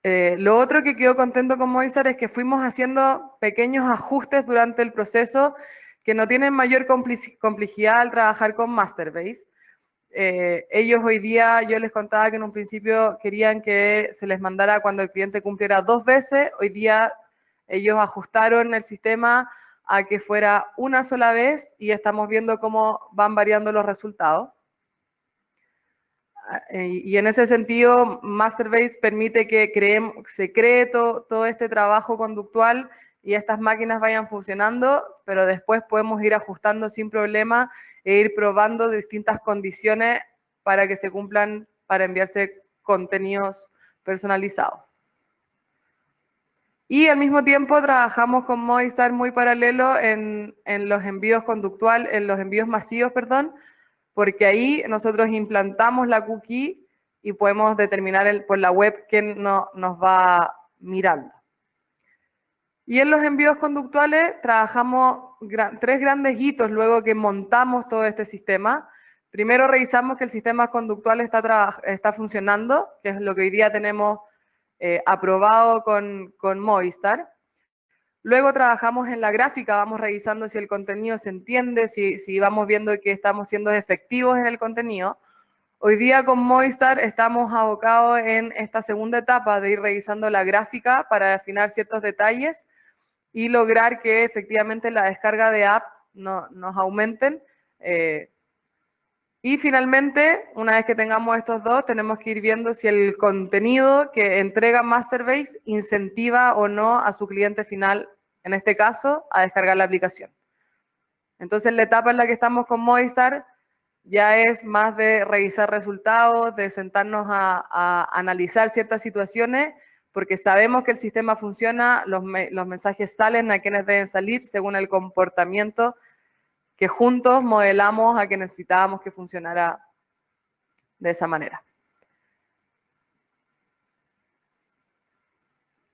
Lo otro que quedo contento con Movistar es que fuimos haciendo pequeños ajustes durante el proceso que no tienen mayor complejidad al trabajar con Masterbase. Ellos hoy día, yo les contaba que en un principio querían que se les mandara cuando el cliente cumpliera 2 veces, hoy día ellos ajustaron el sistema a que fuera una sola vez y estamos viendo cómo van variando los resultados. Y en ese sentido, Masterbase permite que se cree todo este trabajo conductual y estas máquinas vayan funcionando, pero después podemos ir ajustando sin problema e ir probando distintas condiciones para que se cumplan, para enviarse contenidos personalizados. Y al mismo tiempo trabajamos con Movistar muy paralelo en los envíos conductuales, en los envíos masivos, perdón, porque ahí nosotros implantamos la cookie y podemos determinar por la web quién nos va mirando. Y en los envíos conductuales trabajamos 3 grandes hitos luego que montamos todo este sistema. Primero revisamos que el sistema conductual está funcionando, que es lo que hoy día tenemos aprobado con Movistar. Luego trabajamos en la gráfica, vamos revisando si el contenido se entiende, si vamos viendo que estamos siendo efectivos en el contenido. Hoy día con Movistar estamos abocados en esta segunda etapa de ir revisando la gráfica para afinar ciertos detalles y lograr que efectivamente la descarga de app nos aumenten. Y finalmente, una vez que tengamos estos dos, tenemos que ir viendo si el contenido que entrega Masterbase incentiva o no a su cliente final, en este caso, a descargar la aplicación. Entonces, la etapa en la que estamos con Movistar ya es más de revisar resultados, de sentarnos a analizar ciertas situaciones, porque sabemos que el sistema funciona, los mensajes salen a quienes deben salir según el comportamiento que juntos modelamos a que necesitábamos que funcionara de esa manera.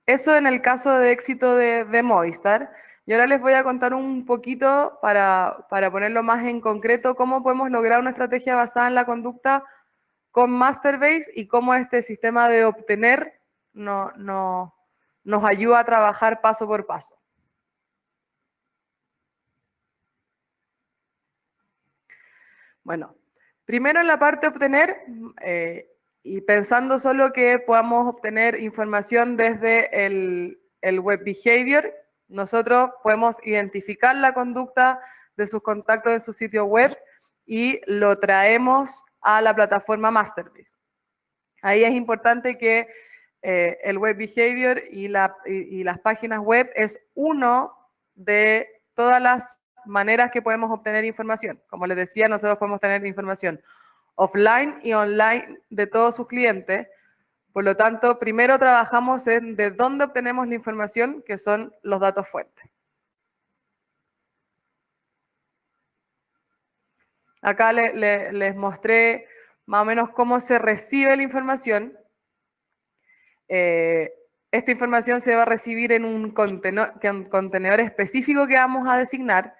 Eso en el caso de éxito de Movistar. Y ahora les voy a contar un poquito para ponerlo más en concreto cómo podemos lograr una estrategia basada en la conducta con Masterbase y cómo este sistema de obtener nos ayuda a trabajar paso por paso. Bueno, primero en la parte de obtener, y pensando solo que podamos obtener información desde el web behavior, nosotros podemos identificar la conducta de sus contactos en su sitio web y lo traemos a la plataforma Masterbase. Ahí es importante que el web behavior y las páginas web es uno de todas las maneras que podemos obtener información. Como les decía, nosotros podemos tener información offline y online de todos sus clientes. Por lo tanto, primero trabajamos en de dónde obtenemos la información, que son los datos fuentes. Acá les mostré más o menos cómo se recibe la información. Esta información se va a recibir en un contenedor específico que vamos a designar.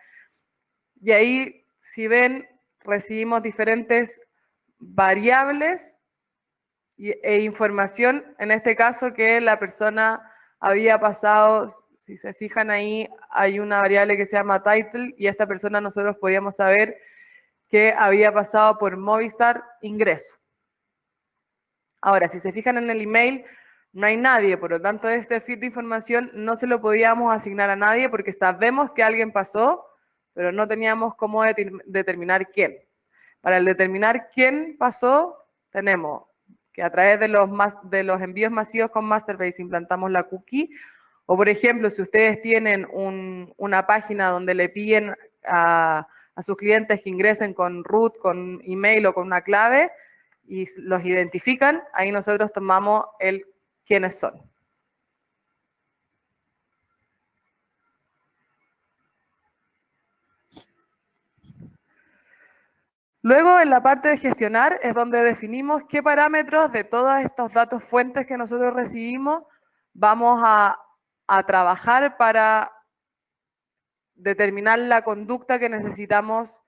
Y ahí, si ven, recibimos diferentes variables e información, en este caso que la persona había pasado, si se fijan ahí, hay una variable que se llama title y esta persona nosotros podíamos saber que había pasado por Movistar ingreso. Ahora, si se fijan en el email, no hay nadie, por lo tanto este feed de información no se lo podíamos asignar a nadie porque sabemos que alguien pasó, pero no teníamos cómo determinar quién. Para determinar quién pasó, tenemos que a través de los envíos masivos con Masterbase implantamos la cookie, o por ejemplo, si ustedes tienen una página donde le piden a sus clientes que ingresen con root, con email o con una clave, y los identifican, ahí nosotros tomamos el quiénes son. Luego, en la parte de gestionar, es donde definimos qué parámetros de todos estos datos fuentes que nosotros recibimos vamos a trabajar para determinar la conducta que necesitamos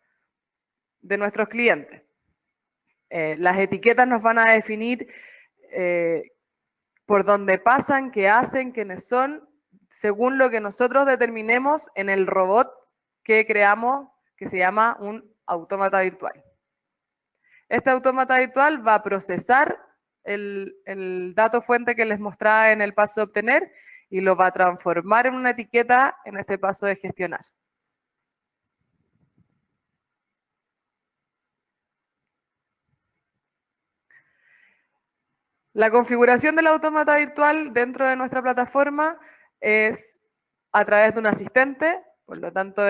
de nuestros clientes. Las etiquetas nos van a definir por dónde pasan, qué hacen, quiénes son, según lo que nosotros determinemos en el robot que creamos, que se llama un autómata virtual. Este autómata virtual va a procesar el dato fuente que les mostraba en el paso de obtener y lo va a transformar en una etiqueta en este paso de gestionar. La configuración del autómata virtual dentro de nuestra plataforma es a través de un asistente, por lo tanto,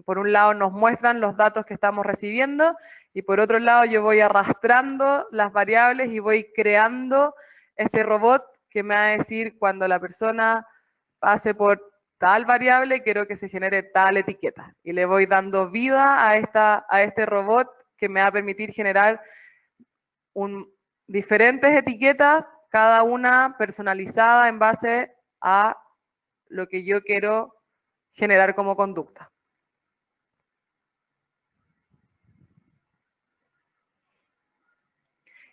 por un lado nos muestran los datos que estamos recibiendo y por otro lado yo voy arrastrando las variables y voy creando este robot que me va a decir cuando la persona pase por tal variable, quiero que se genere tal etiqueta. Y le voy dando vida a este robot que me va a permitir generar diferentes etiquetas, cada una personalizada en base a lo que yo quiero generar como conducta.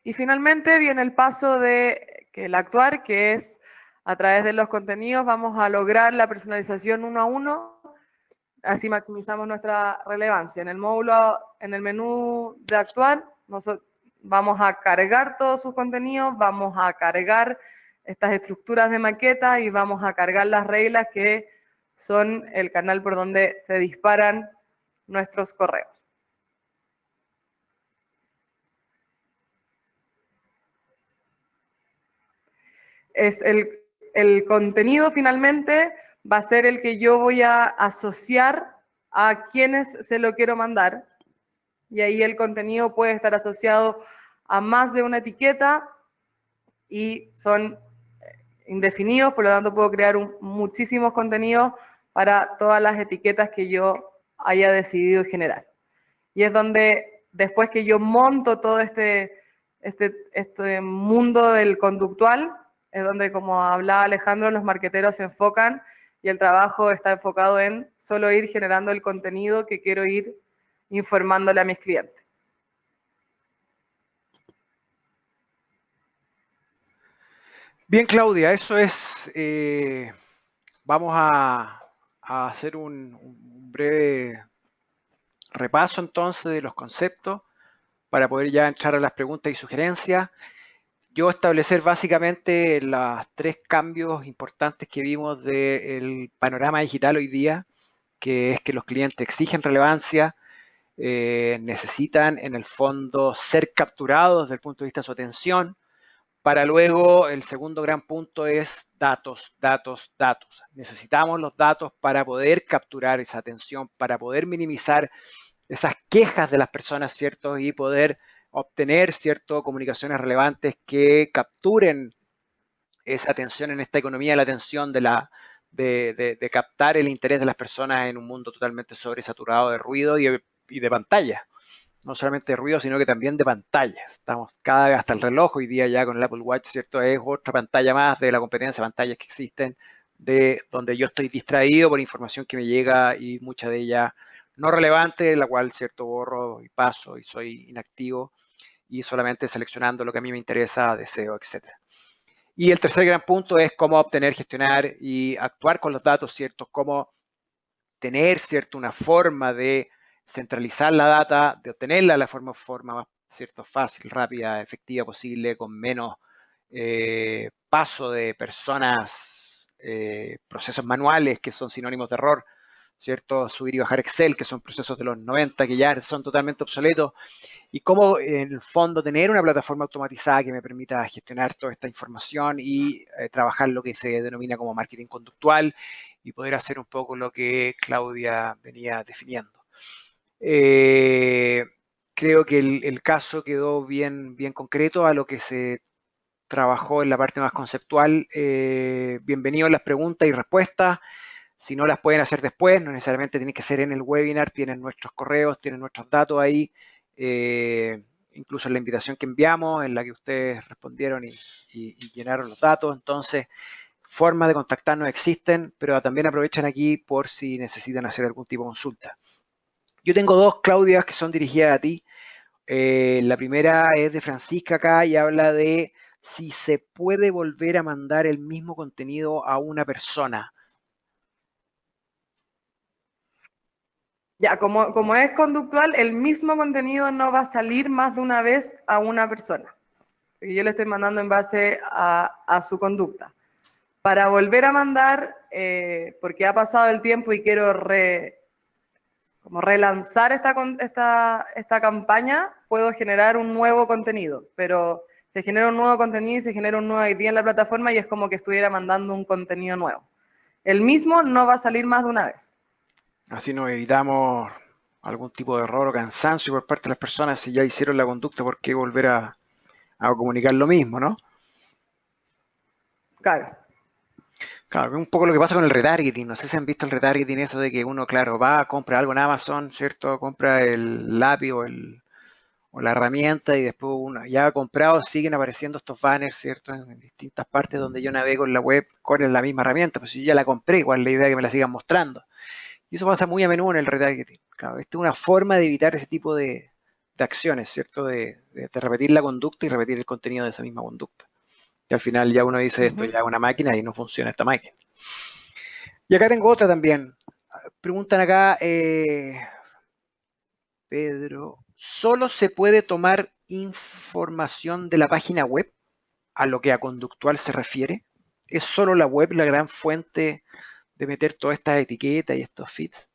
Y finalmente viene el paso de el actuar, que es a través de los contenidos vamos a lograr la personalización uno a uno, así maximizamos nuestra relevancia. En el módulo, en el menú de actuar, nosotros vamos a cargar todos sus contenidos, vamos a cargar estas estructuras de maqueta y vamos a cargar las reglas que son el canal por donde se disparan nuestros correos. El contenido finalmente va a ser el que yo voy a asociar a quienes se lo quiero mandar. Y ahí el contenido puede estar asociado a más de una etiqueta y son indefinidos, por lo tanto puedo crear muchísimos contenidos para todas las etiquetas que yo haya decidido generar. Y es donde después que yo monto todo este mundo del conductual, es donde, como hablaba Alejandro, los marqueteros se enfocan y el trabajo está enfocado en solo ir generando el contenido que quiero ir informándole a mis clientes. Bien, Claudia, eso es. Vamos a hacer un breve repaso entonces de los conceptos para poder ya entrar a las preguntas y sugerencias. Yo establecer básicamente los 3 cambios importantes que vimos del panorama digital hoy día, que es que los clientes exigen relevancia, necesitan en el fondo ser capturados desde el punto de vista de su atención, para luego el segundo gran punto es datos, datos, datos. Necesitamos los datos para poder capturar esa atención, para poder minimizar esas quejas de las personas, ¿cierto? Y poder obtener, ¿cierto?, comunicaciones relevantes que capturen esa atención en esta economía, la atención de captar el interés de las personas en un mundo totalmente sobresaturado de ruido y de pantalla. No solamente de ruido, sino que también de pantallas. Estamos cada vez hasta el reloj hoy día ya con el Apple Watch, ¿cierto? Es otra pantalla más de la competencia de pantallas que existen, de donde yo estoy distraído por información que me llega y mucha de ella no relevante, la cual, ¿cierto?, borro y paso y soy inactivo y solamente seleccionando lo que a mí me interesa, deseo, etc. Y el tercer gran punto es cómo obtener, gestionar y actuar con los datos, ¿cierto? Cómo tener, ¿cierto?, una forma de centralizar la data, de obtenerla de la forma más, ¿cierto?, fácil, rápida, efectiva posible, con menos paso de personas, procesos manuales que son sinónimos de error, ¿cierto? Subir y bajar Excel, que son procesos de los 90 que ya son totalmente obsoletos, y cómo en el fondo tener una plataforma automatizada que me permita gestionar toda esta información y trabajar lo que se denomina como marketing conductual y poder hacer un poco lo que Claudia venía definiendo. Creo que el caso quedó bien concreto a lo que se trabajó en la parte más conceptual. Bienvenidos las preguntas y respuestas. Si no las pueden hacer después, no necesariamente tienen que ser en el webinar, tienen nuestros correos, tienen nuestros datos ahí. incluso en la invitación que enviamos, en la que ustedes respondieron y llenaron los datos. Entonces, formas de contactarnos existen, pero también aprovechan aquí por si necesitan hacer algún tipo de consulta. Yo tengo dos, Claudia, que son dirigidas a ti. La primera es de Francisca acá y habla de si se puede volver a mandar el mismo contenido a una persona. Ya, como es conductual, el mismo contenido no va a salir más de una vez a una persona. Porque yo le estoy mandando en base a su conducta. Para volver a mandar, porque ha pasado el tiempo y quiero como relanzar esta campaña, puedo generar un nuevo contenido, pero se genera un nuevo contenido y se genera un nuevo ID en la plataforma y es como que estuviera mandando un contenido nuevo. El mismo no va a salir más de una vez. Así nos evitamos algún tipo de error o cansancio por parte de las personas si ya hicieron la conducta, ¿por qué volver a comunicar lo mismo, no? Claro. Claro, es un poco lo que pasa con el retargeting. No sé si han visto el retargeting, eso de que uno, claro, va, compra algo en Amazon, ¿cierto? Compra el lápiz o la herramienta y después uno ya ha comprado, siguen apareciendo estos banners, ¿cierto? En distintas partes donde yo navego en la web con la misma herramienta. Pues si yo ya la compré, igual la idea es que me la sigan mostrando. Y eso pasa muy a menudo en el retargeting. Claro, esta es una forma de evitar ese tipo de acciones, ¿cierto? De repetir la conducta y repetir el contenido de esa misma conducta. Y al final ya uno dice esto ya es una máquina y no funciona esta máquina. Y acá tengo otra también. Preguntan acá, Pedro, ¿solo se puede tomar información de la página web a lo que a conductual se refiere? ¿Es solo la web la gran fuente de meter todas estas etiquetas y estos feeds?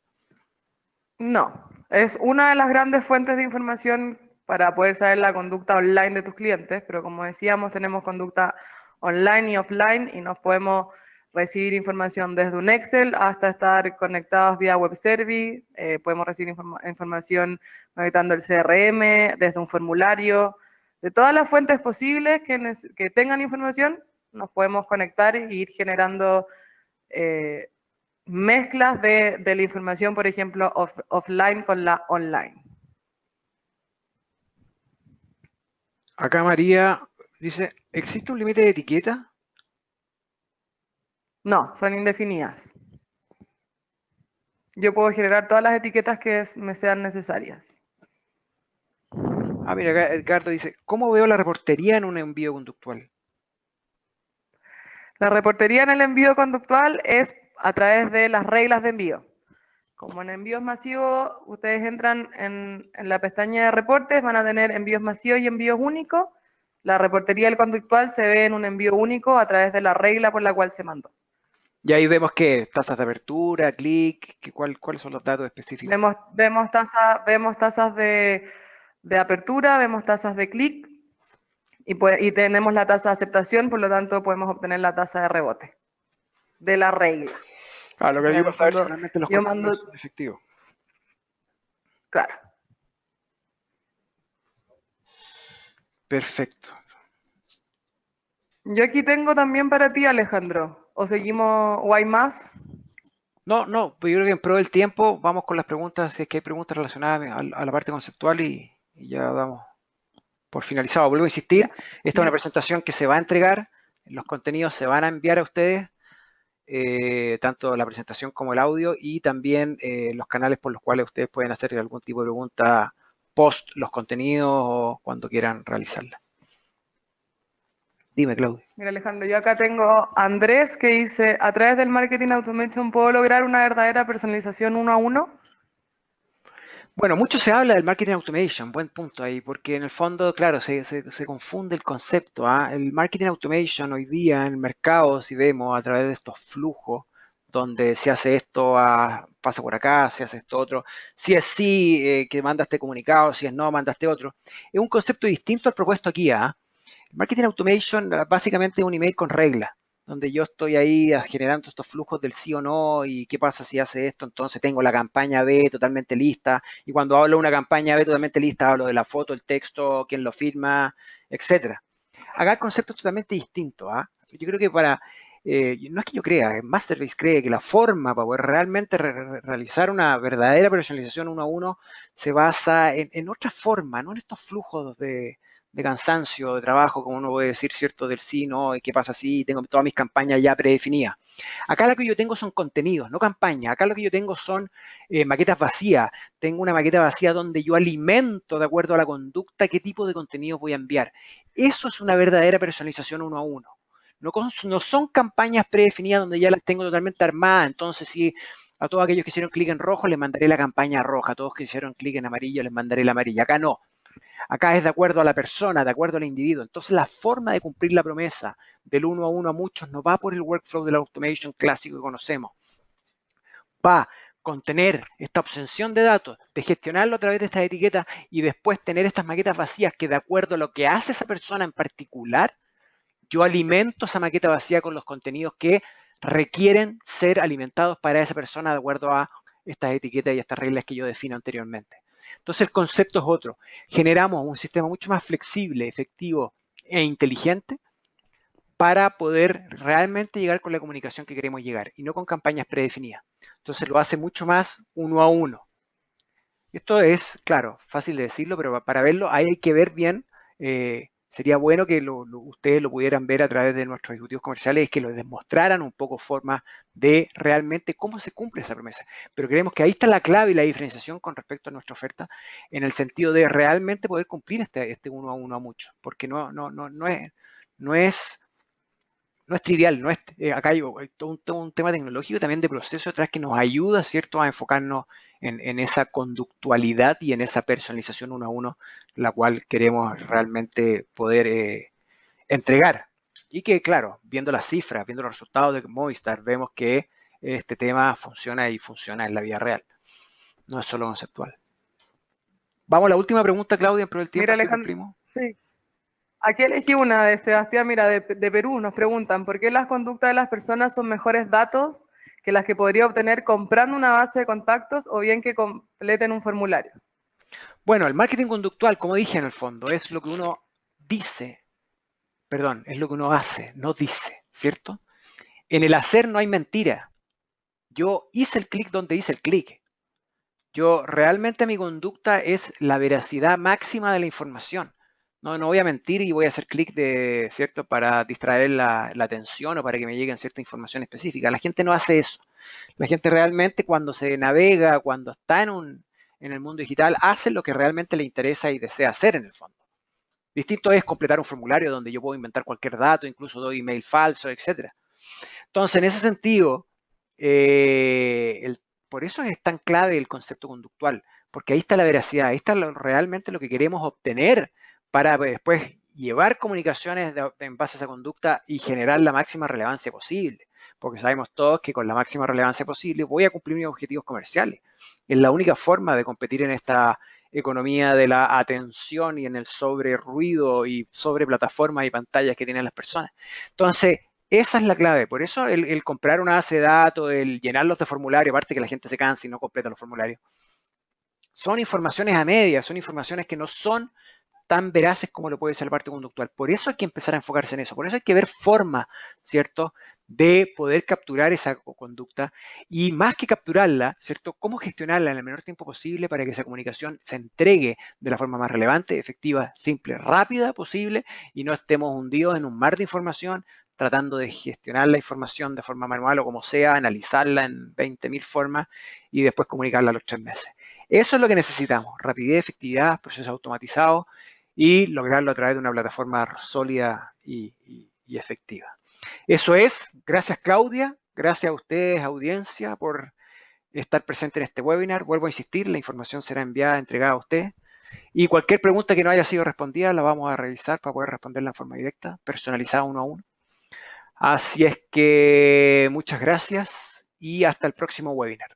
No, es una de las grandes fuentes de información para poder saber la conducta online de tus clientes, pero como decíamos, tenemos conducta online y offline y nos podemos recibir información desde un Excel hasta estar conectados vía web service, podemos recibir información conectando el CRM, desde un formulario, de todas las fuentes posibles que tengan información, nos podemos conectar e ir generando mezclas de la información, por ejemplo, offline con la online. Acá María dice, ¿existe un límite de etiqueta? No, son indefinidas. Yo puedo generar todas las etiquetas que me sean necesarias. Ah, mira, acá Edgardo dice, ¿cómo veo la reportería en un envío conductual? La reportería en el envío conductual es a través de las reglas de envío. Como en envíos masivos, ustedes entran en la pestaña de reportes, van a tener envíos masivos y envíos únicos. La reportería del conductual se ve en un envío único a través de la regla por la cual se mandó. Y ahí vemos que tasas de apertura, clic, cuáles son los datos específicos. Vemos tasas de apertura, vemos tasas de clic y tenemos la tasa de aceptación, por lo tanto podemos obtener la tasa de rebote de la regla. Lo que O sea, ayuda en a el saber si fondo, realmente los yo contenidos mando, son efectivos. claro. Perfecto. Yo aquí tengo también para ti, Alejandro. ¿O seguimos o hay más? No, pues yo creo que en pro del tiempo vamos con las preguntas, si es que hay preguntas relacionadas a la parte conceptual y ya damos por finalizado. Vuelvo a insistir, Ya. esta es una presentación que se va a entregar, los contenidos se van a enviar a ustedes, tanto la presentación como el audio y también los canales por los cuales ustedes pueden hacer algún tipo de pregunta post los contenidos o cuando quieran realizarla. Dime, Claudio. Mira, Alejandro, yo acá tengo a Andrés que dice, a través del marketing automation puedo lograr una verdadera personalización 1 a 1. Bueno, mucho se habla del marketing automation, buen punto ahí, porque en el fondo, claro, se confunde el concepto. El marketing automation hoy día en el mercado, si vemos a través de estos flujos, donde se hace esto, pasa por acá, se hace esto otro, si es sí, que manda este comunicado, si es no, manda este otro. Es un concepto distinto al propuesto aquí. Marketing automation básicamente es un email con reglas, donde yo estoy ahí generando estos flujos del sí o no y qué pasa si hace esto, entonces tengo la campaña B totalmente lista y cuando hablo de una campaña B totalmente lista hablo de la foto, el texto, quién lo firma, etcétera. Acá el concepto es totalmente distinto. Yo creo que no es que yo crea, Masterbase cree que la forma para poder realmente realizar una verdadera personalización uno a uno se basa en otra forma, no en estos flujos de cansancio, de trabajo, como uno puede decir, ¿cierto? Del sí, no, y qué pasa si tengo todas mis campañas ya predefinidas. Acá lo que yo tengo son contenidos, no campañas. Acá lo que yo tengo son maquetas vacías. Tengo una maqueta vacía donde yo alimento, de acuerdo a la conducta, qué tipo de contenidos voy a enviar. Eso es una verdadera personalización uno a uno. No son campañas predefinidas donde ya las tengo totalmente armadas. Entonces, si a todos aquellos que hicieron clic en rojo les mandaré la campaña roja, a todos que hicieron clic en amarillo les mandaré la amarilla. Acá no. Acá es de acuerdo a la persona, de acuerdo al individuo. Entonces, la forma de cumplir la promesa del uno a uno a muchos no va por el workflow de la automation clásico que conocemos. Va con tener esta obtención de datos, de gestionarlo a través de estas etiquetas y después tener estas maquetas vacías que de acuerdo a lo que hace esa persona en particular, yo alimento esa maqueta vacía con los contenidos que requieren ser alimentados para esa persona de acuerdo a estas etiquetas y estas reglas que yo defino anteriormente. Entonces el concepto es otro. Generamos un sistema mucho más flexible, efectivo e inteligente para poder realmente llegar con la comunicación que queremos llegar y no con campañas predefinidas. Entonces lo hace mucho más uno a uno. Esto es, claro, fácil de decirlo, pero para verlo hay que ver bien. Sería bueno que ustedes lo pudieran ver a través de nuestros ejecutivos comerciales, que lo demostraran un poco forma de realmente cómo se cumple esa promesa. Pero creemos que ahí está la clave y la diferenciación con respecto a nuestra oferta, en el sentido de realmente poder cumplir este uno a uno a mucho, porque no es no es trivial, no es, acá hay todo un tema tecnológico también de proceso detrás que nos ayuda, ¿cierto?, a enfocarnos en esa conductualidad y en esa personalización uno a uno, la cual queremos realmente poder entregar. Y que, claro, viendo las cifras, viendo los resultados de Movistar, vemos que este tema funciona y funciona en la vida real, no es solo conceptual. Vamos a la última pregunta, Claudia, pero el tiempo Mira, si Alejandro, cumplimos. sí. Aquí elegí una de Sebastián, mira, de Perú. Nos preguntan, ¿por qué las conductas de las personas son mejores datos que las que podría obtener comprando una base de contactos o bien que completen un formulario? Bueno, el marketing conductual, como dije en el fondo, es lo que uno dice, perdón, es lo que uno hace, no dice, ¿cierto? En el hacer no hay mentira. Yo hice el clic donde hice el clic. Yo realmente mi conducta es la veracidad máxima de la información. No voy a mentir y voy a hacer clic de, ¿cierto?, para distraer la atención o para que me lleguen cierta información específica. La gente no hace eso. La gente realmente cuando se navega, cuando está en el mundo digital, hace lo que realmente le interesa y desea hacer en el fondo. Distinto es completar un formulario donde yo puedo inventar cualquier dato, incluso doy email falso, etc. Entonces, en ese sentido, por eso es tan clave el concepto conductual, porque ahí está la veracidad, ahí está realmente lo que queremos obtener para después llevar comunicaciones en base a esa conducta y generar la máxima relevancia posible, porque sabemos todos que con la máxima relevancia posible voy a cumplir mis objetivos comerciales. Es la única forma de competir en esta economía de la atención y en el sobre ruido y sobre plataformas y pantallas que tienen las personas. Entonces, esa es la clave. Por eso el comprar una base de datos, el llenarlos de formulario, aparte que la gente se cansa y no completa los formularios, son informaciones a medias, son informaciones que no son tan veraces como lo puede ser la parte conductual. Por eso hay que empezar a enfocarse en eso. Por eso hay que ver forma, ¿cierto?, de poder capturar esa conducta y más que capturarla, ¿cierto?, cómo gestionarla en el menor tiempo posible para que esa comunicación se entregue de la forma más relevante, efectiva, simple, rápida posible y no estemos hundidos en un mar de información tratando de gestionar la información de forma manual o como sea, analizarla en 20.000 formas y después comunicarla a los 3 meses. Eso es lo que necesitamos, rapidez, efectividad, procesos automatizados y lograrlo a través de una plataforma sólida y efectiva. Eso es, gracias Claudia, gracias a ustedes, audiencia, por estar presente en este webinar. Vuelvo a insistir, la información será enviada, entregada a ustedes. Y cualquier pregunta que no haya sido respondida la vamos a revisar para poder responderla en forma directa, personalizada uno a uno. Así es que muchas gracias y hasta el próximo webinar.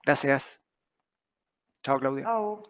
Gracias. Chao, Claudia. Chao.